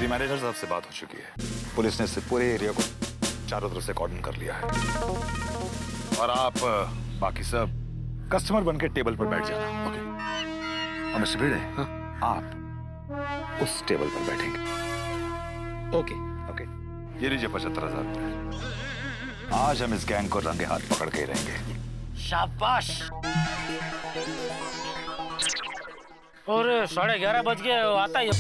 मेरी मैनेजर साहब से बात हो चुकी है। पुलिस ने इस पूरे एरिया को चारों तरफ से कॉर्डन कर लिया है और आप बाकी सब कस्टमर बनके टेबल पर बैठ जाना। ओके? और मिस्टर भिड़े, आप उस टेबल पर बैठेंगे। ओके। ओके, ये लीजिए 75,000 रुपए। आज हम इस गैंग को रंगे हाथ पकड़ के ही रहेंगे। शाबाश। और 11:30 बज गए, आता ही।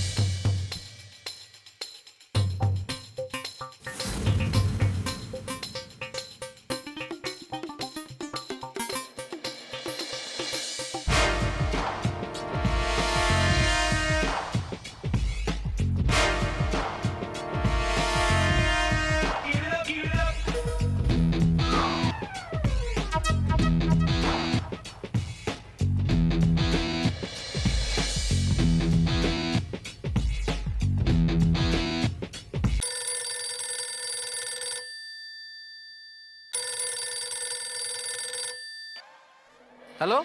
Hello?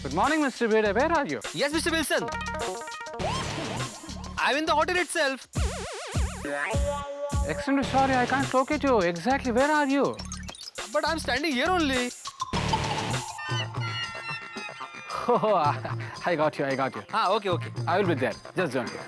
Good morning, Mr. Bede. Where are you? Yes, Mr. Wilson. I'm in the hotel itself. Extremely sorry, I can't locate you. Exactly, where are you? But I'm standing here only. Oh, I got you, I got you. Ah, okay, okay. I will be there. Just join me.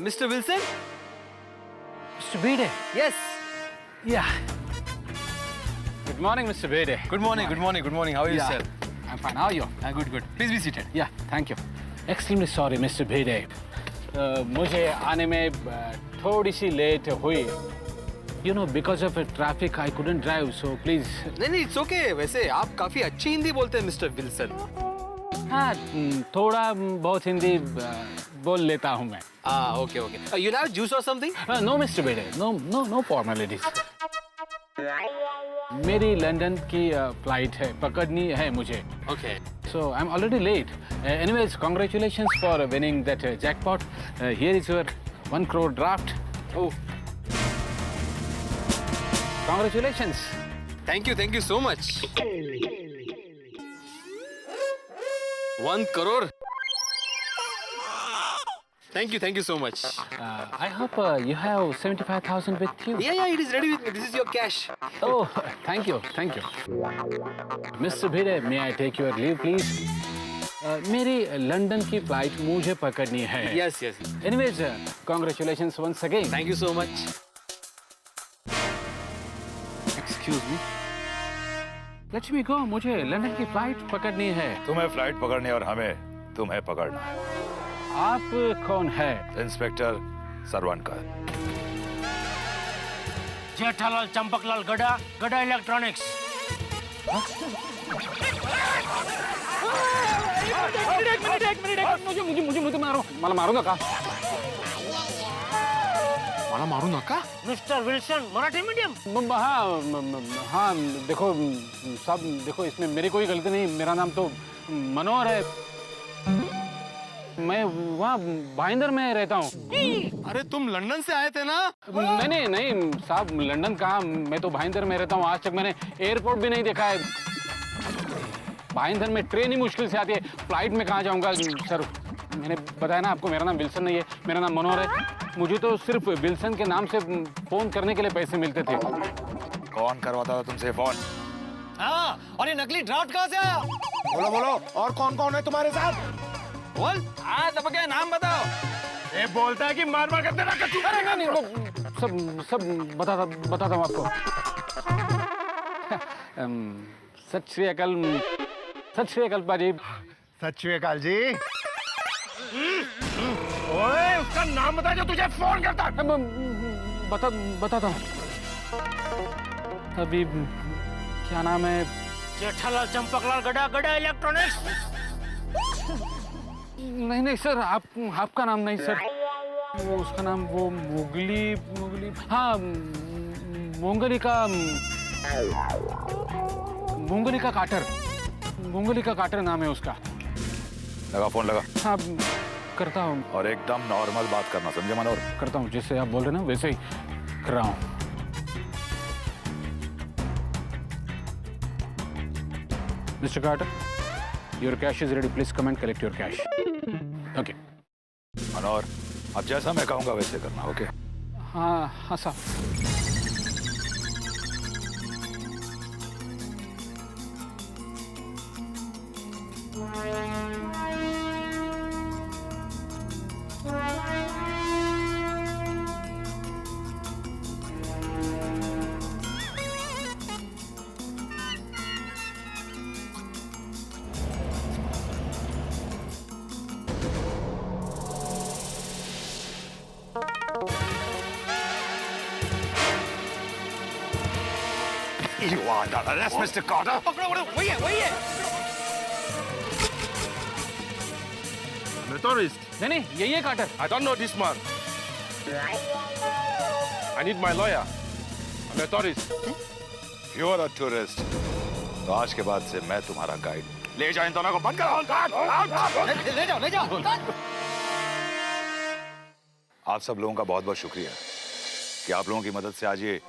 Mr. Wilson? Mr. Bede. Yes. Yeah. Good morning, Mr. Bede. Good morning, good morning, good morning. How are you, Yeah. sir? I'm fine. How are you? Good, good. Please be seated. Yeah, thank you. Extremely sorry, Mr. Bede. मुझे आने में थोड़ी सी late हुई. You know, because of traffic, I couldn't drive. So please. नहीं, it's okay. वैसे आप काफी अच्छी हिंदी बोलते हैं, Mr. Wilson. हाँ, थोड़ा बहुत हिंदी बोल लेता हूँ मैं. Ah, okay, okay. You'll have juice or something? No, Mr. Bede. No formalities. मेरी लंदन की फ्लाइट है, पकड़नी है मुझे. Okay. So I'm already late. Anyways, congratulations for winning that jackpot. Here is your 1 crore draft. Oh, Congratulations. thank you so much. 1 crore. Thank you so much. I hope you have 75,000 with you. Yeah, it is ready with me. This is your cash. Oh, thank you. Mr. Bede, may I take your leave, please? मेरी London की flight मुझे पकड़नी है. Yes. Anyways, congratulations once again. Thank you so much. Excuse me. Let me go. मुझे London की flight पकड़नी है. तुम्हें फ्लाइट पकड़नी और हमें तुम्हें पकड़ना है। आप कौन है? इंस्पेक्टर सरवनकर। जेठालाल चंपकलाल गड़ा, गड़ा इलेक्ट्रॉनिक्स। एक मिनिट, मुझे मारो. मला मारू नका. मला मारू नका. Mister Wilson, Marathi medium. हाँ, देखो साहब, देखो इसमें मेरी कोई गलती नहीं. मेरा नाम तो मनोहर है. मैं वहाँ भाईंदर में रहता हूँ. अरे तुम लंदन से आए थे ना? नहीं साहब, लंदन कहाँ, मैं तो भाईंदर में रहता हूँ. आज तक मैंने एयरपोर्ट भी नहीं देखा है. भाईंदर में ट्रेन ही मुश्किल से आती है, फ्लाइट में कहाँ जाऊँगा सर. मैंने बताया ना आपको, मेरा नाम विल्सन नहीं है, मेरा नाम मनोहर है. मुझे तो सिर्फ विल्सन के नाम से फोन करने के लिए पैसे मिलते थे. कौन करवाता था तुमसे फोन? हाँ, और ये नकली ड्राफ्ट कहाँ से आया? बोलो और कौन है तुम्हारे साथ? बोल. हाँ, तब क्या नाम बताओ. ये बोलता है कि मार कर देना. नहीं, सब बताता हूँ आपको. सत श्री अकाल बाजी. सत श्री अकाल जी. ओए, उसका नाम बता जो तुझे फोन करता है. बताता हूँ. अभी क्या नाम है? जेठालाल चंपकलाल गड़ा, गड़ा इलेक्ट्रॉनिक्स। नहीं सर, आपका नाम नहीं सर. वो उसका नाम वो मुगली. हाँ, मूंगली का काटर नाम है उसका. लगा फोन लगा। हाँ करता हूँ और एकदम नॉर्मल बात करना, समझे मनोहर? करता हूँ, जैसे आप बोल रहे ना वैसे ही कर रहा हूँ। Mister Carter, your cash is ready, please come and collect your cash. Okay. Manohar, अब जैसा मैं कहूंगा वैसे करना, ओके? हाँ हाँ साहब। You are under arrest, Mr. Carter. पकड़ो पकड़ो, वही है। I'm a tourist. नहीं यही है quarter. I don't know this man. I need my lawyer. I'm a tourist. You are a tourist. तो आज के बाद से मैं तुम्हारा गाइड। ले जाओ इन दोनों को, बंद करो। ले जाओ। आप सब लोगों का बहुत बहुत शुक्रिया कि आप लोगों की मदद से आज ये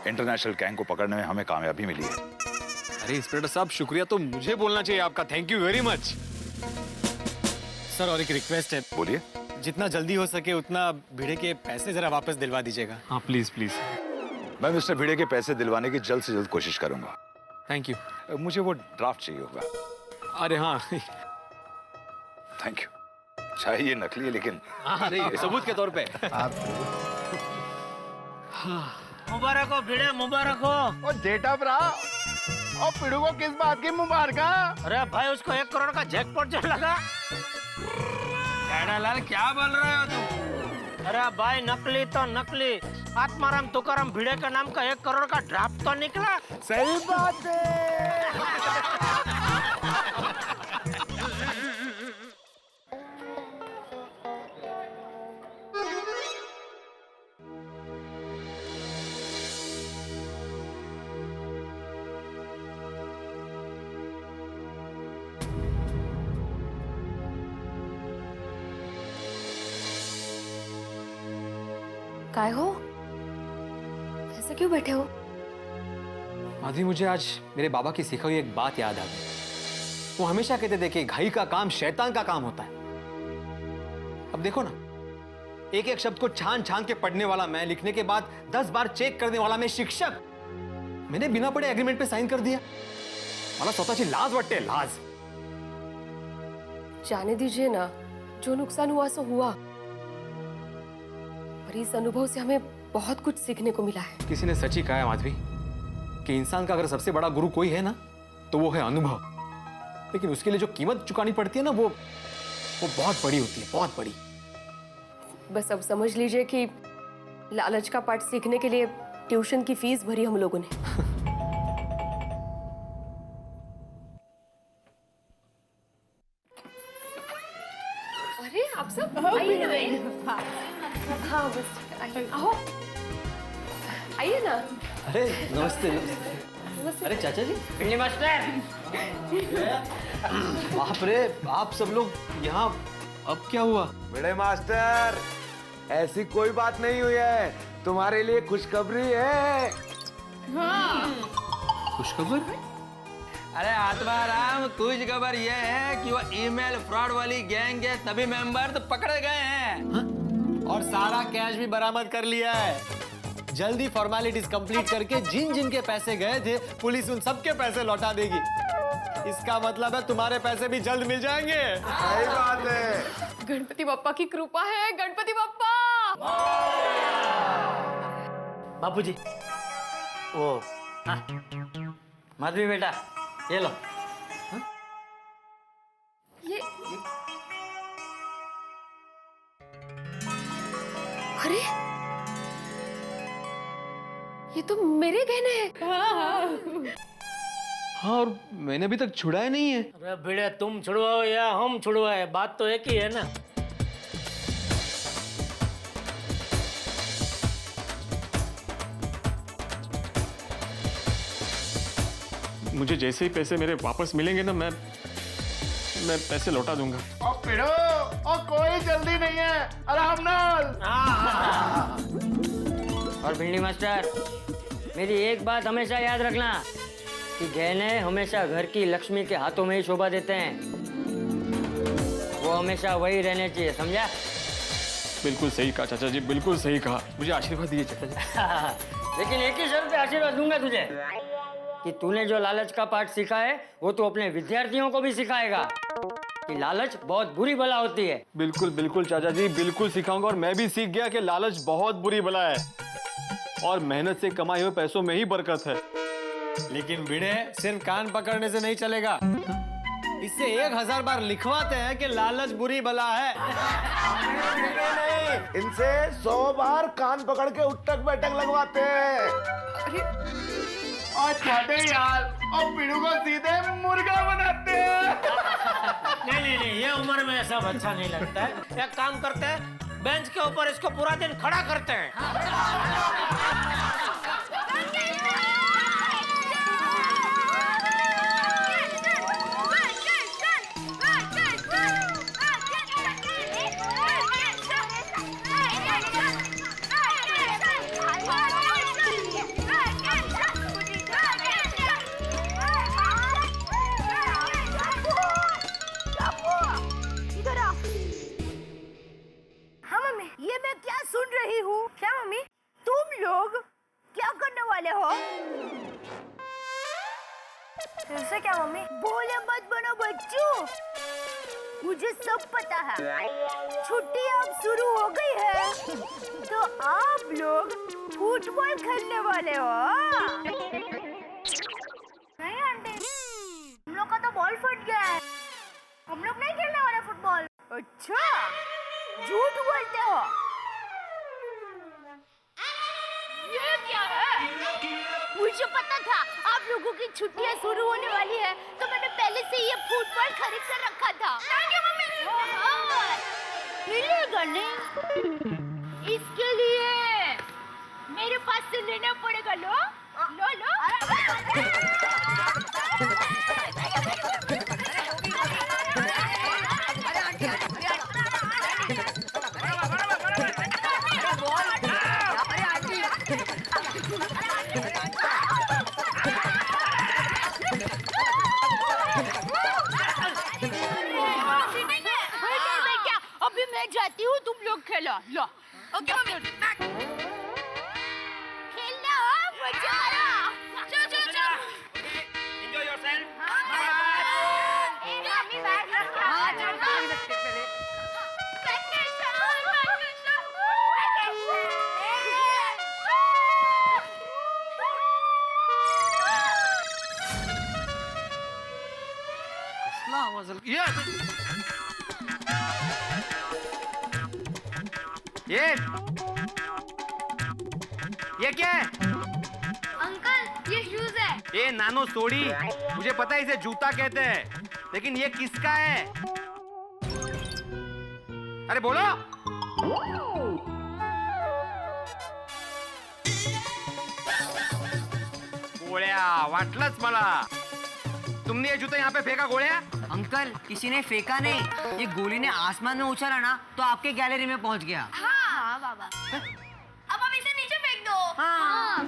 इंटरनेशनल गैंग को पकड़ने में हमें कामयाबी मिली है। अरे इंस्पेक्टर साहब, शुक्रिया तो मुझे बोलना चाहिए आपका। Thank you very much. Sir और एक रिक्वेस्ट है, बोलिए। जितना जल्दी हो सके उतना भिड़े के पैसे जरा वापस दिलवा दीजिएगा। हाँ प्लीज प्लीज। मैं मिस्टर भिड़े के पैसे दिलवाने की जल्द से जल्द कोशिश करूंगा। Thank you. मुझे वो ड्राफ्ट चाहिए होगा। अरे हाँ। Thank you. चाहिए नकली है लेकिन अरे सबूत के तौर पे। मुबारक हो भिड़े, मुबारक हो। ओ जेठा भरा, और पिड़ू को किस बात की मुबारक? अरे भाई उसको 1 करोड़ का जैकपॉट जो लगा। लाल क्या बोल रहे हो तुम? अरे भाई नकली तो नकली, आत्माराम तुकाराम भिड़े के नाम का 1 करोड़ का ड्राफ्ट तो निकला। सही बात है। काय हो, ऐसे क्यों बैठे हो? माधवी, मुझे आज मेरे बाबा की सिखाई हुई एक बात याद आ गई। वो हमेशा कहते थे कि घाई का काम शैतान का काम होता है। अब देखो ना, एक एक शब्द को छान छान के पढ़ने वाला मैं, लिखने के बाद 10 बार चेक करने वाला मैं शिक्षक, मैंने बिना पढ़े एग्रीमेंट पे साइन कर दिया। मला स्वतःची लाज वाटते, लाज। जाने दीजिए ना, जो नुकसान हुआ सो हुआ, पर इस अनुभव से हमें बहुत कुछ सीखने को मिला है। किसी ने सच ही कहा है माधवी कि इंसान का अगर सबसे बड़ा गुरु कोई है ना तो वो है अनुभव। लेकिन उसके लिए जो कीमत चुकानी पड़ती है ना, वो बहुत बड़ी होती है, बहुत बड़ी। बस अब समझ लीजिए कि लालच का पाठ सीखने के लिए ट्यूशन की फीस भरी हम लोगों ने। अरे आप सब आइए ना। हाँ बस आइए, आओ आइए ना। अरे नमस्ते, नमस्ते। अरे चाचा जी। भिड़े मास्टर। बाप रे, आप सब लोग यहाँ, अब क्या हुआ? बड़े मास्टर, ऐसी कोई बात नहीं हुई है, तुम्हारे लिए खुशखबरी है। खुशखबर? अरे आत्माराम, खुश खबर यह है कि वो ईमेल फ्रॉड वाली गैंग के सभी मेंबर तो पकड़े गए हैं। और सारा कैश भी बरामद कर लिया है। जल्दी फॉर्मेलिटीज कंप्लीट करके जिन जिन के पैसे गए थे, पुलिस उन सबके पैसे लौटा देगी। इसका मतलब है तुम्हारे पैसे भी जल्द मिल जाएंगे। सही बात है। गणपति बप्पा की कृपा है, गणपति बप्पा। बापूजी, वो माधवी बेटा, ये लो। ये अरे ये तो मेरे गहने हैं। हाँ, और मैंने अभी तक छुड़ाए नहीं है। अरे भिड़े, तुम छुड़वाओ या हम छुड़वाए, बात तो एक ही है ना। मुझे जैसे ही पैसे मेरे वापस मिलेंगे ना, मैं पैसे लौटा दूंगा। और पिड़ो, और कोई जल्दी नहीं है, आराम नाल। और भिंडी मास्टर, मेरी एक बात हमेशा याद रखना कि गहने हमेशा घर की लक्ष्मी के हाथों में ही शोभा देते हैं। वो हमेशा वही रहने चाहिए, समझा? बिल्कुल सही कहा चाचा जी, बिल्कुल सही कहा। मुझे आशीर्वाद दीजिए चाचा जी। लेकिन एक ही शर्त पे आशीर्वाद दूंगा तुझे कि तूने जो लालच का पाठ सीखा है वो तू अपने विद्यार्थियों को भी सिखाएगा कि लालच बहुत बुरी बला होती है। बिल्कुल बिल्कुल चाचा जी, बिल्कुल सिखाऊंगा। और मैं भी सीख गया कि लालच बहुत बुरी बला है और मेहनत से कमाए हुए पैसों में ही बरकत है। लेकिन भिड़े, सिर्फ कान पकड़ने से नहीं चलेगा, इससे 1000 बार लिखवाते हैं कि लालच बुरी बला है। नहीं, इनसे 100 बार कान पकड़ के उठक बैठक लगवाते हैं। और छोटे यार, और पिड़ू को सीधे मुर्गा बनाते हैं। नहीं, ये उम्र में सब अच्छा नहीं लगता है। एक काम करते हैं, बेंच के ऊपर इसको पूरा दिन खड़ा करते हैं। इधर आओ। हाँ मम्मी, ये मैं क्या सुन रही हूँ? क्या मम्मी? तुम लोग क्या करने वाले हो? फिर से क्या मम्मी? बोले मत बनो बच्चों, मुझे सब पता है। छुट्टी अब शुरू हो गई है तो आप लोग फुटबॉल खेलने वाले हो। नहीं आंटी, हम लोग का तो बॉल फट गया है, हम लोग नहीं खेलने वाले फुटबॉल। अच्छा, झूठ बोलते हो। ये क्या है? मुझे पता था आप लोगों की छुट्टियां शुरू होने वाली है, तो मैंने पहले से ये फुटबॉल खरीद कर रखा था। मिलेगा नहीं, इसके लिए मेरे पास से लेना पड़ेगा। लो लो लो। अभी मैं जाती हूँ, तुम लोग खेलो। लो। Okay mummy. खेलना हो, मजा आ रहा। चलो। Enjoy yourself. मम्मी बैग रखा। हाँ, चलो। ये क्या है? अंकल, ये शूज है। ये नानो सोड़ी, मुझे पता है इसे जूता कहते हैं, लेकिन ये किसका है? अरे बोलो। गोळ्या, वाटलंच मला। तुमने ये जूता यहाँ पे फेंका गोळ्या? अंकल, किसी ने फेंका नहीं, ये गोली ने आसमान में उछाला ना तो आपके गैलरी में पहुंच गया। हाँ बाबा। अब आप इसे नीचे फेंक दो। हाँ।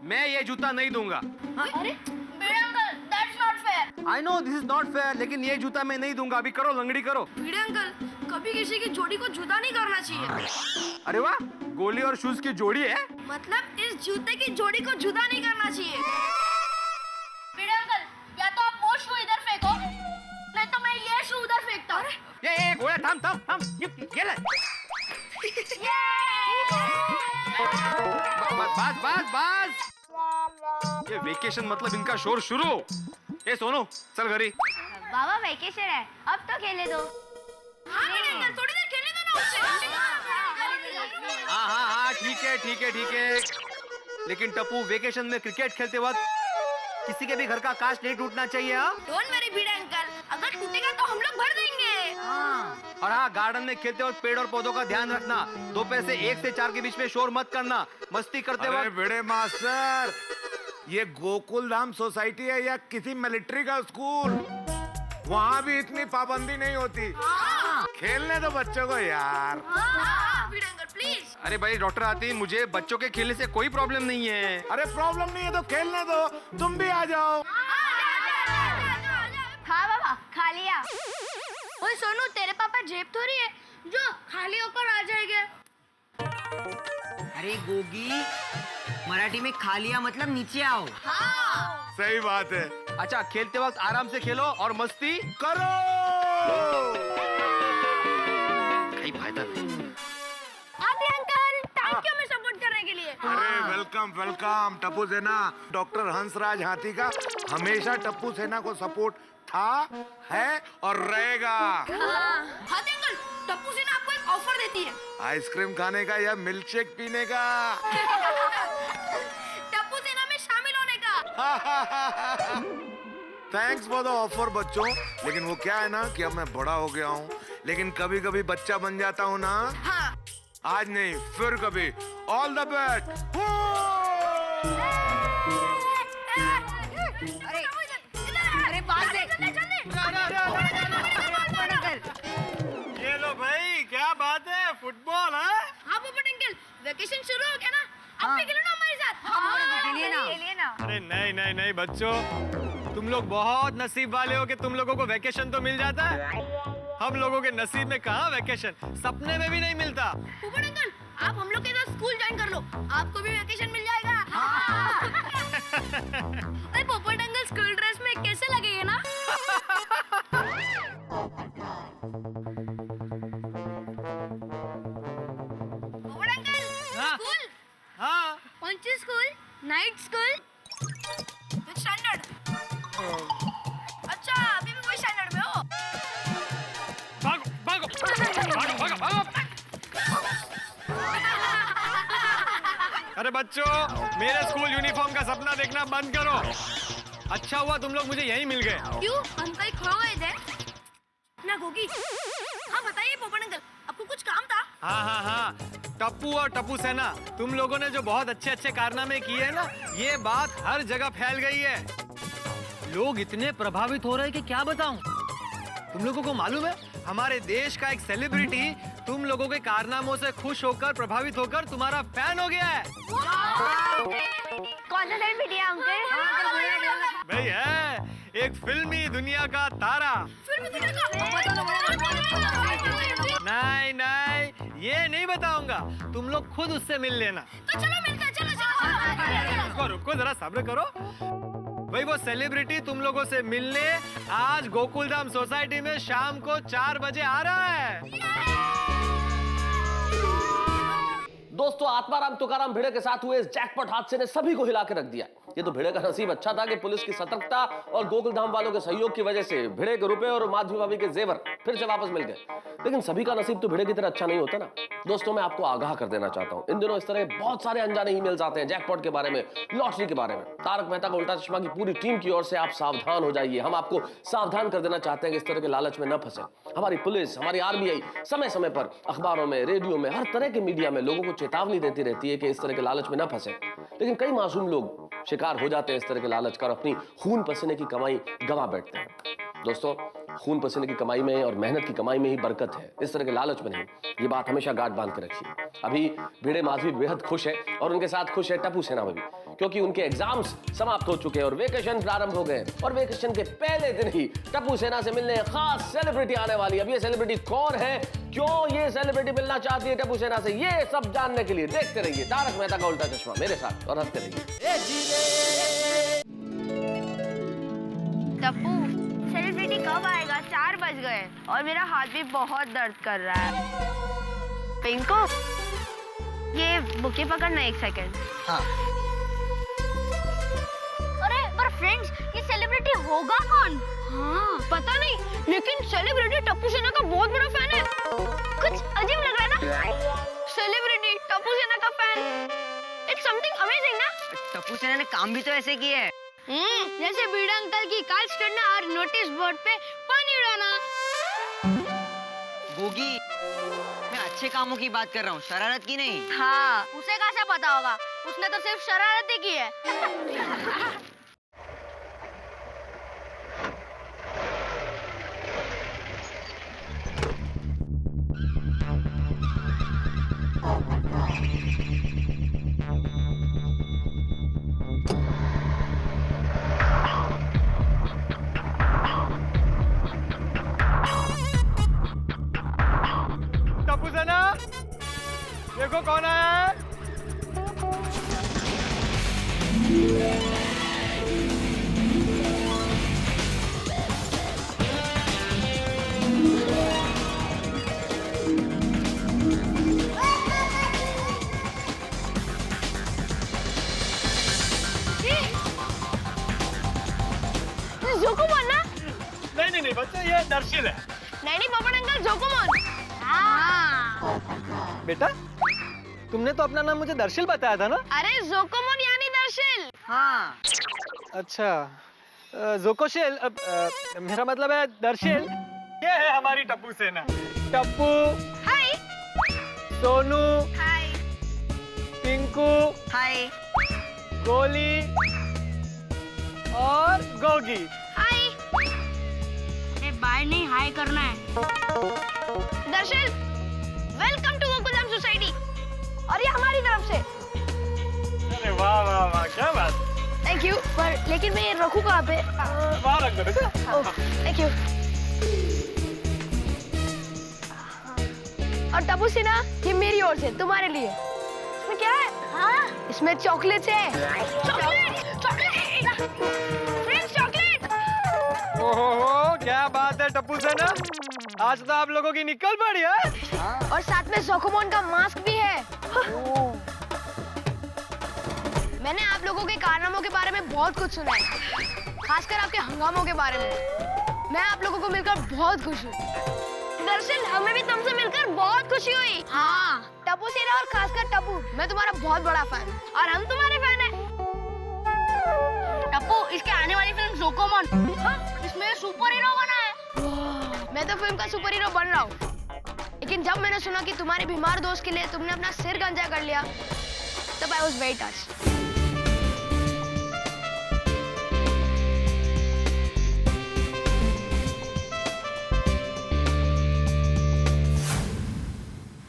मैं ये जूता नहीं दूंगा। अरे भिड़े uncle, that's not fair। I know this is not fair, लेकिन ये जूता मैं नहीं दूंगा। अभी करो, लंगड़ी करो। भिड़े अंकल, कभी किसी की जोड़ी को जुदा नहीं करना चाहिए। अरे वाह, गोली और शूज की जोड़ी है। मतलब इस जूते की जोड़ी को जुदा नहीं करना चाहिए। भिड़े अंकल, या तो आप वो शू इधर फेंको, नहीं तो मैं ये शू उधर फेंकता हूँ। ये गोळ्या, थाम। ये ले। बस। ये वेकेशन मतलब इनका शोर शुरू। ये सोनू, चल घरी। बाबा वेकेशन है, अब तो खेलने दो। हाँ अंकल, थोड़ी देर खेलने दो ना उससे। हाँ, ठीक है। लेकिन टप्पू, वेकेशन में क्रिकेट खेलते वक्त किसी के भी घर का कांच नहीं टूटना चाहिए। डोंट वरी भिड़े अंकल, अगर टूटेगा तो हम लोग भर देंगे। और हाँ, गार्डन में खेलते वक्त पेड़ और पौधों का ध्यान रखना। दोपहर से 1 से 4 के बीच में शोर मत करना। मस्ती करते अरे वक्त। बड़े मास्टर, ये गोकुल धाम सोसाइटी है या किसी मिलिट्री का स्कूल? वहाँ भी इतनी पाबंदी नहीं होती। खेलने दो बच्चों को यार। प्लीज। अरे भाई डॉक्टर आती, मुझे बच्चों के खेलने से कोई प्रॉब्लम नहीं है। अरे प्रॉब्लम नहीं है तो खेलने दो, तुम भी आ जाओ। हाँ बाबा, खा लिया। ओए सोनू, तेरे पापा जेब थोड़ी है जो खाली होकर आ जाएंगे। अरे गोगी, मराठी में खा लिया मतलब नीचे आओ। हाँ। सही बात है। अच्छा, खेलते वक्त आराम से खेलो और मस्ती करो। कोई फायदा नहीं। आदि अंकल, थैंक यू हमें सपोर्ट करने के लिए। अरे वेलकम वेलकम टप्पू सेना। डॉक्टर हंसराज हाथी का हमेशा टप्पू सेना को सपोर्ट था, है और रहेगा। आदि अंकल, टप्पू सेना आपको एक ऑफर देती है। आइसक्रीम खाने का या मिल्क शेक पीने का? टप्पू सेना में शामिल होने का। थैंक्स फॉर द ऑफर बच्चों। लेकिन वो क्या है ना कि अब मैं बड़ा हो गया हूँ, लेकिन कभी कभी बच्चा बन जाता हूँ ना। हाँ। आज नहीं फिर कभी। All the best. अरे बात देख। ये लो भाई, क्या बात है, फुटबॉल है। हाँ पोपट अंकल, वेकेशन शुरू हो गया ना, अब भी खेलो ना हमारे साथ। हाँ, खेलिए ना। अरे नहीं नहीं नहीं बच्चों, तुम लोग बहुत नसीब वाले हो कि तुम लोगों को वेकेशन तो मिल जाता है। हम लोगों के नसीब में कहाँ वेकेशन, सपने में भी नहीं मिलता। पोपट अंकल, आप हम लोग के साथ स्कूल ज्वाइन कर लो, आपको भी वेकेशन मिल जाएगा। अरे पोपट अंकल स्कूल ड्रेस में कैसे लगेगा ना? पोपट अंकल, स्कूल? हाँ। कौन सी school? Night school? Which standard? अच्छा, अभी भी वही स्टैंडर्ड में हो? भागो भागो भागो भागो भागो। अरे बच्चों, मेरे स्कूल यूनिफॉर्म का सपना देखना बंद करो। अच्छा हुआ तुम लोग मुझे यहीं मिल गए। क्यों, हम कहीं खो गए थे ना गोगी? हाँ बताइए पोपट अंकल, आपको कुछ काम था? हाँ हाँ हाँ, टप्पू और टप्पू सेना, तुम लोगों ने जो बहुत अच्छे अच्छे कारनामे किए हैं ना, ये बात हर जगह फैल गई है। लोग इतने प्रभावित हो रहे हैं कि क्या बताऊं। तुम लोगों को मालूम है, हमारे देश का एक सेलिब्रिटी तुम लोगों के कारनामों से खुश होकर, प्रभावित होकर तुम्हारा फैन हो गया है। कौन सा सेलिब्रिटी है अंकल? भाई है एक फिल्मी दुनिया का तारा। नहीं नहीं, ये नहीं बताऊंगा, तुम लोग खुद उससे मिल लेना। तो चलो मिलते हैं, चलो। रुको रुको, जरा सब्र करो। भाई वो सेलिब्रिटी तुम लोगों से मिलने आज गोकुलधाम सोसाइटी में शाम को 4 बजे आ रहा है। दोस्तों, आत्माराम तुकाराम भिड़े के साथ हुए इस जैकपॉट हादसे ने सभी को हिला के रख दिया। ये तो भिड़े का नसीब अच्छा था कि पुलिस की सतर्कता और गोकुलधाम वालों के सहयोग की वजह से भिड़े के रुपए और माधवी भाभी के जेवर फिर से वापस मिल गए। लेकिन सभी का नसीब तो भिड़े की तरह अच्छा नहीं होता ना। दोस्तों, मैं आपको आगाह कर देना चाहता हूँ, इन दिनों इस तरह बहुत सारे अनजाने ईमेल्स आते हैं जैकपॉट के बारे में, लॉटरी के बारे में। तारक मेहता का उल्टा चश्मा की पूरी टीम की ओर से आप सावधान हो जाइए। हम आपको सावधान कर देना चाहते हैं कि इस तरह के लालच में न फंसे। हमारी पुलिस, हमारी आरबीआई समय समय पर अखबारों में, रेडियो में, हर तरह के मीडिया में लोगों को चेतावनी देती रहती है कि इस तरह के लालच में न फंसे। लेकिन कई मासूम लोग शिकार हो जाते हैं इस तरह के लालच का और अपनी खून पसीने की कमाई गंवा बैठते हैं। दोस्तों, खून पसीने की कमाई में और मेहनत की कमाई में ही बरकत है, इस तरह के लालच में नहीं। ये बात हमेशा गांठ बांध के रखिए। अभी भिड़े माधवी बेहद खुश है और उनके साथ खुश है टप्पू सेना भी, क्योंकि उनके एग्जाम्स समाप्त हो चुके हैं और वेकेशन प्रारंभ हो गए। और वेकेशन के पहले दिन ही टप्पू सेना से मिलने खास सेलिब्रिटी आने वाली है। अब ये सेलिब्रिटी कौन है, क्यों ये सेलिब्रिटी मिलना चाहती है टप्पू सेना से, ये सब जानने के लिए देखते रहिए तारक मेहता का उल्टा चश्मा मेरे साथ और हंसते रहिए। टप्पू, सेलिब्रिटी कब आएगा? 4 बज गए और मेरा हाथ भी बहुत दर्द कर रहा है। पिंको, ये बुके पकड़ना 1 सेकंड। हाँ। अरे पर फ्रेंड्स, ये सेलिब्रिटी होगा कौन? हाँ पता नहीं, लेकिन सेलिब्रिटी टप्पू सेना का बहुत बड़ा फैन है। कुछ अजीब लग रहा है ना? सेलिब्रिटी टप्पू सेना का फैन, इट्स समथिंग अमेजिंग ना? टप्पू सेना ने काम भी तो ऐसे किए है। जैसे बीड़ा अंकल की कार्ड्स करना और नोटिस बोर्ड पे पानी उड़ाना। गोगी, मैं अच्छे कामों की बात कर रहा हूँ, शरारत की नहीं। हाँ, उसे कैसे पता होगा? उसने तो सिर्फ शरारत ही की है। जोकोमोन ना? नहीं बच्चे, ये दर्शिल है। नहीं पोपट अंकल, जोकोमोन। हाँ। बेटा, तुमने तो अपना नाम मुझे दर्शिल बताया था ना? अरे जोकोमोन यानी दर्शिल। हाँ। अच्छा, जोकोशिल, मेरा मतलब है दर्शिल। ये है हमारी टप्पू सेना। टप्पू, हाय। सोनू, हाय। पिंकू, हाय। गोली और गोगी। हाय। बाय नहीं, हाय करना है। दर्शन, वेलकम टू गोकुलधाम सोसाइटी। और ये हमारी तरफ से। अरे वाह वाह वाह, क्या बात। थैंक यू, पर लेकिन मैं ये रखूं कहाँ पे? वहाँ रख दो बेटा। Thank you. और टप्पू सिन्हा, ये मेरी ओर से तुम्हारे लिए। इसमें क्या है? हाँ? इसमें चॉकलेट्स है। Chocolate, chocolate, friends chocolate. ओहो, क्या बात है टप्पू सेना, आज तो आप लोगों की निकल पड़ी है। और साथ में जोकोमोन का मास्क भी है। मैंने आप लोगों के कारनामों के बारे में बहुत कुछ सुना है, खासकर आपके हंगामों के बारे में। मैं आप लोगों को मिलकर बहुत खुश हूँ। दरअसल हमें भी तुमसे मिलकर बहुत खुशी हुई। हाँ, टप्पू सिन्हा और खासकर टप्पू, मैं तुम्हारा बहुत बड़ा फैन हूँ और हम तुम्हारे फैन हैं। टप्पू, इसके आने वाली फिल्म जोकोमोन, इसमें सुपर हीरो बना है। मैं तो फिल्म का सुपर हीरो बन रहा हूँ, लेकिन जब मैंने सुना कि तुम्हारे बीमार दोस्त के लिए तुमने अपना सिर गंजा कर लिया, तब I was very touched.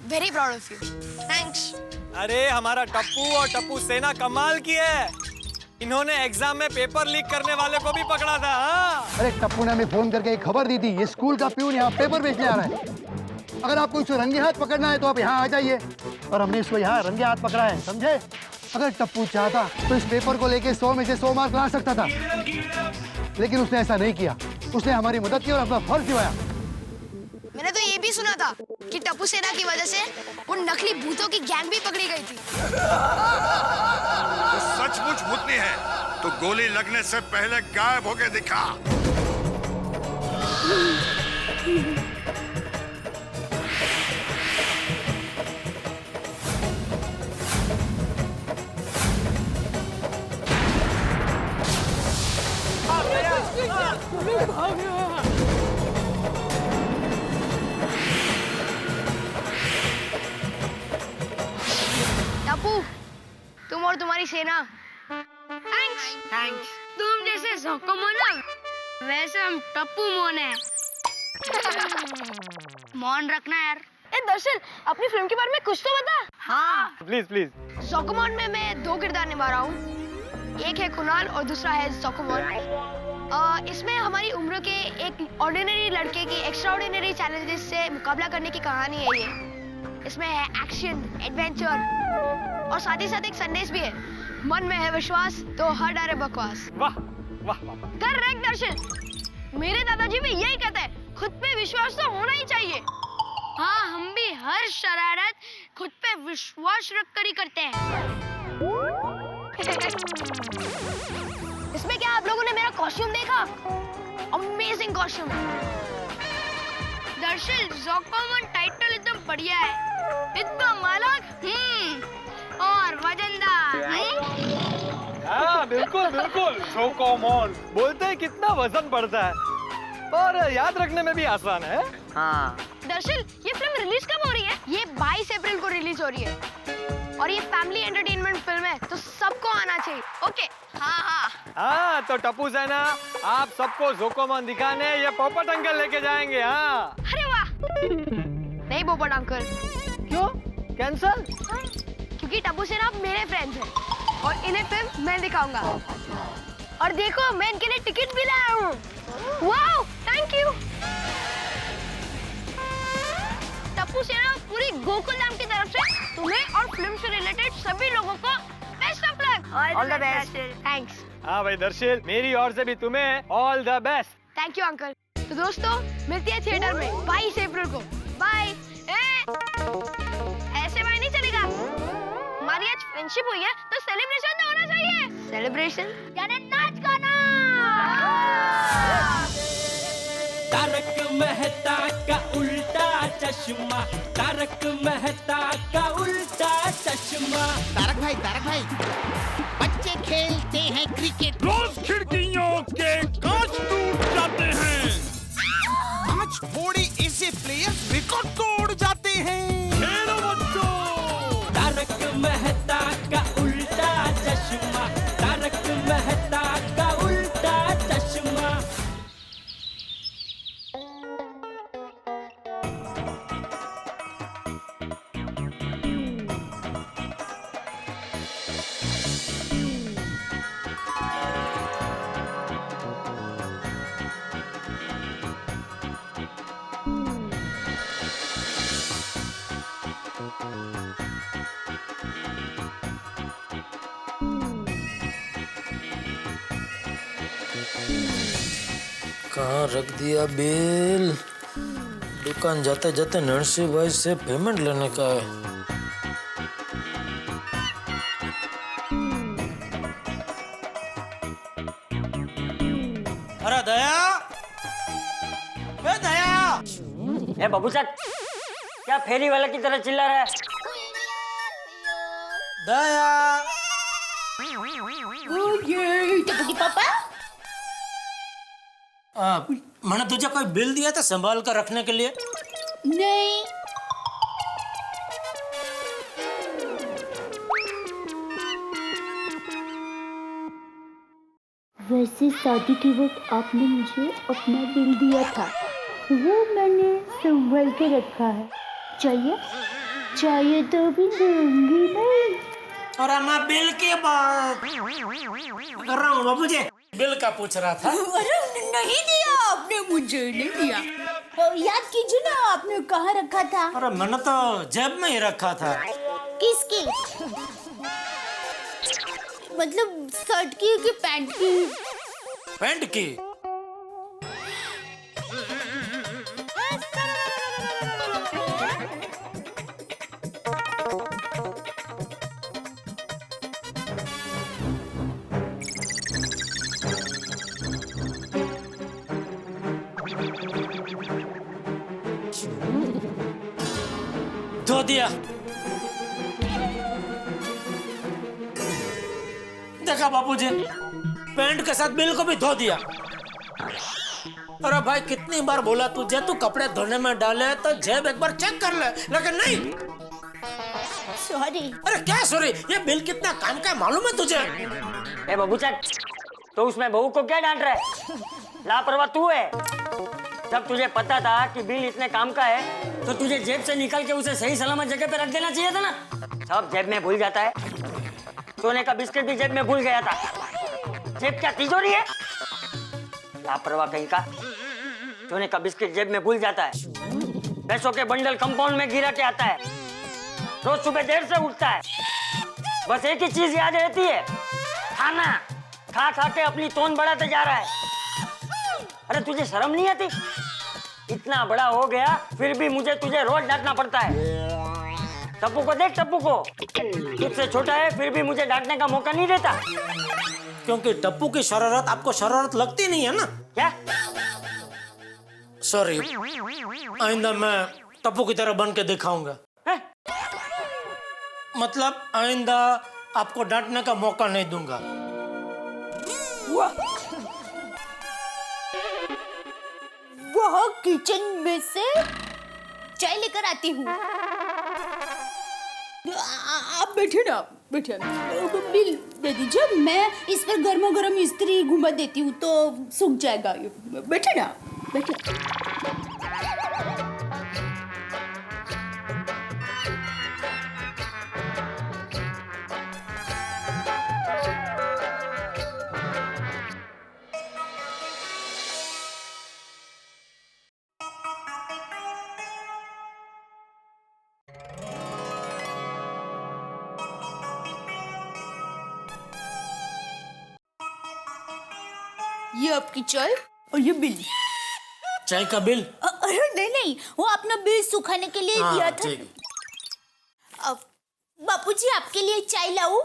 Very proud of you. Thanks. अरे हमारा टप्पू और टप्पू सेना कमाल की है, इन्होंने एग्जाम में पेपर लीक करने वाले को भी पकड़ा था। हाँ? अरे टप्पू ने हमें फोन करके एक खबर दी थी, ये स्कूल का प्यून यहाँ पेपर बेचने आ रहा है। अगर आपको इसको रंगे हाथ पकड़ना है तो आप यहाँ आ जाइए। और हमने इसको यहाँ रंगे हाथ पकड़ा है, समझे? अगर टप्पू चाहता तो इस पेपर को लेके 100 में से 100 मार्क ला सकता था, लेकिन उसने ऐसा नहीं किया। उसने हमारी मदद की और अपना फर्ज निभाया। मैंने तो ये भी सुना था कि टप्पू सेना की वजह से वो नकली भूतों की गैंग भी पकड़ी गई थी। तो सचमुच भूतनी है तो गोली लगने से पहले गायब होके दिखा। टप्पू, तुम और तुम्हारी सेना, थैंक्स। थैंक्स। तुम जैसे जोकोमोन ना, वैसे हम टप्पू मोन है। मौन रखना यार। ए दर्शन, अपनी फिल्म के बारे में कुछ तो बता। हाँ, प्लीज प्लीज। जोकोमोन में मैं 2 किरदार निभा रहा हूँ, एक है कुणाल और दूसरा है जोकोमोन। इसमें हमारी उम्र के एक ऑर्डिनरी लड़के की एक्स्ट्राऑर्डिनरी चैलेंजेस से मुकाबला करने की कहानी है ये। इसमें है एक्शन, एडवेंचर और साथ ही साथ एक संदेश भी है, मन में है विश्वास तो हर डारे बकवास। वाह वाह वाह। करेक्ट दर्शन, मेरे दादाजी भी यही कहते हैं, खुद पे विश्वास तो होना ही चाहिए। हाँ, हम भी हर शरारत खुद पे विश्वास रख कर ही करते हैं। इसमें क्या आप लोगों ने मेरा कॉस्ट्यूम देखा? Amazing costume. दरअसल जोकोमोन टाइटल एकदम बढ़िया है, एकदम अलग और वजनदार। हाँ बिल्कुल बिल्कुल, जोकोमोन बोलते हैं कितना वजन बढ़ता है और याद रखने में भी आसान है। हाँ। दरअसल ये फिल्म रिलीज कब हो रही है? ये 22 अप्रैल को रिलीज हो रही है और ये फैमिली एंटरटेनमेंट फिल्म है, तो सबको आना चाहिए। ओके? हाँ हाँ। हाँ, तो टप्पू सेना, आप सबको जोकोमोन दिखाने ये पोपट अंकल लेके जाएंगे। हाँ। अरे वाह। नहीं पोपट अंकल। क्यों? कैंसल? क्योंकि टप्पू सेना मेरे फ्रेंड्स हैं और इन्हें फिल्म मैं दिखाऊंगा। और देखो, मैं इनके लिए टिकट भी लाया हूँ। Wow, thank you. टप्पू सेना पूरी गोकुलधाम की तरफ से तुम्हें और फिल्म से रिलेटेड सभी लोगों को best of luck. All the best. Thanks. हाँ भाई दर्शिल, मेरी ओर से भी तुम्हें all the best. Thank you uncle. तो दोस्तों मिलते हैं थिएटर में 22 अप्रैल को। बाय। ऐसे बाय नहीं चलेगा, हमारी आज फ्रेंडशिप हुई है तो सेलिब्रेशन तो होना चाहिए। सेलिब्रेशन यानी नाच गाना। तारक मेहता का उल्टा चश्मा, तारक मेहता का उल्टा चश्मा। तारक भाई बच्चे खेलते हैं क्रिकेट, रोज खिड़कियों के कांच टूट जाते हैं, कांच फोड़े ऐसे प्लेयर्स रिकॉर्ड तोड़ जाते हैं। खेलो बच्चों। तारक मेहता का उल्टा चश्मा, तारक मेहता का उल्टा चश्मा। कहाँ रख दिया बिल? दुकान जाते जाते नरसिंह भाई से पेमेंट लेने का है। अरे दया, दया। ए बबूचक, क्या फेरी वाला की तरह चिल्ला रहा है? दया। पापा मैंने तुझे कोई बिल दिया था संभाल कर रखने के लिए? नहीं। वैसे शादी के वक्त आपने मुझे अपना बिल दिया था, वो मैंने संभाल के रखा है। चाहिए तो भी दूंगी नहीं। और मैं बिल की बात कर रहा हूँ बाबू जी, बिल का पूछ रहा था। अरे नहीं दिया आपने, मुझे नहीं दिया। याद कीजिए ना, आपने कहाँ रखा था? अरे मैंने तो जेब में ही रखा था। किसकी? मतलब शर्ट की कि पैंट की? पैंट की। धो दिया। देखा बापूजी, पैंट के साथ बिल को भी धो दिया। अरे भाई कितनी बार बोला तुझे, तू कपड़े धोने में डाले तो जेब एक बार चेक कर ले, लेकिन नहीं। सॉरी। अरे क्या सॉरी, ये बिल कितना काम का है मालूम है तुझे? ए बबूचक, तो उसमें बहू को क्या डांट रहा है? लापरवाह तू है। जब तुझे पता था कि बिल इतने काम का है तो तुझे जेब से निकाल के उसे सही सलामत जगह पे रख देना चाहिए था ना। सब जेब में भूल जाता है। सोने का बिस्किट भी जेब में भूल गया था। जेब क्या तिजोरी है? लापरवाह कहीं का। सोने का बिस्किट जेब में भूल जाता है। पैसों के बंडल कंपाउंड में गिरा के आता है। रोज सुबह देर से उठता है। बस एक ही चीज याद रहती है, खाना। खा खा के अपनी तोन बढ़ाते जा रहा है। अरे तुझे शर्म नहीं आती? इतना बड़ा हो गया फिर भी मुझे तुझे रोज डांटना पड़ता है। टप्पू को देख, टप्पू को। तुझसे छोटा है फिर भी मुझे डांटने का मौका नहीं देता। क्योंकि टप्पू की शरारत आपको शरारत लगती नहीं है ना। क्या? सॉरी, आइंदा मैं टप्पू की तरह बन के दिखाऊंगा। मतलब आइंदा आपको डांटने का मौका नहीं दूंगा। वह किचन में से चाय लेकर आती हूँ। आप बैठे ना, बैठे। बिल दे दीजिए, मैं इस पर गर्मा गर्म इस्त्री घुमा देती हूँ तो सूख जाएगा। बैठे ना, बैठे। ये आपकी चाय और ये बिल। चाय का बिल? अरे नहीं, वो अपना बिल सुखाने के लिए दिया था। ठीक। अब बापूजी आपके लिए चाय लाऊं?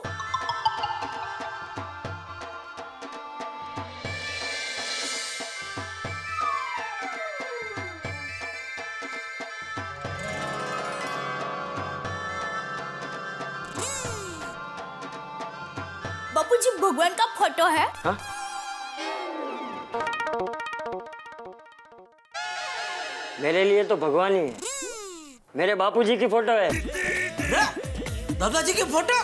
बापूजी भगवान का फोटो है? हाँ? मेरे लिए तो भगवान ही है। मेरे बापूजी की फोटो है। दादाजी की फोटो?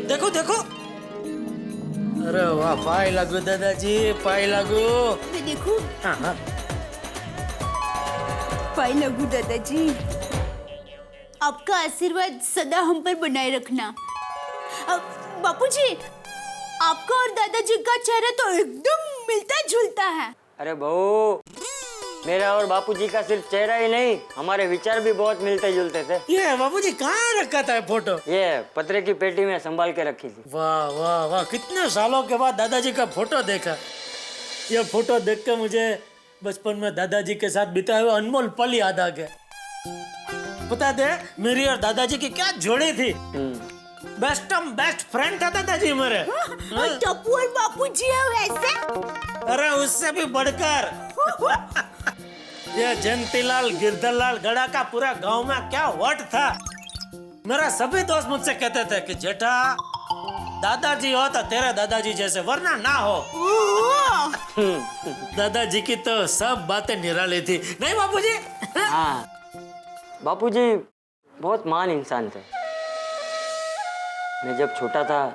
देखो देखो। अरे वाह, पाई लागू दादाजी, पाई लागू। मैं देखूं? हाँ। पाई लागू दादाजी। आपका आशीर्वाद सदा हम पर बनाए रखना। बापूजी, आपका और दादाजी का चेहरा तो एकदम मिलता जुलता है। अरे बहू, मेरा और बापूजी का सिर्फ चेहरा ही नहीं, हमारे विचार भी बहुत मिलते जुलते थे। ये बापूजी कहाँ रखा था फोटो? ये पत्रे की पेटी में संभाल के रखी थी। वाह वाह वाह, कितने सालों के बाद दादाजी का फोटो देखा। ये फोटो देख के मुझे बचपन में दादाजी के साथ बिताए हुए अनमोल पल याद आ गए। बता दे, मेरी और दादाजी की क्या जोड़ी थी। बेस्ट फ्रेंड था दादाजी मेरे। टप्पू और बापूजी है वैसे? अरे उससे भी बढ़कर। ये जयंतीलाल गिरधरलाल गड़ा का पूरा गांव में क्या वट था। मेरा सभी दोस्त मुझसे कहते थे कि जेठा दादाजी हो तो तेरे दादाजी जैसे, वरना ना हो। दादाजी की तो सब बातें निराली थी, नहीं बापूजी? हाँ, बापूजी बहुत महान इंसान थे। मैं जब छोटा था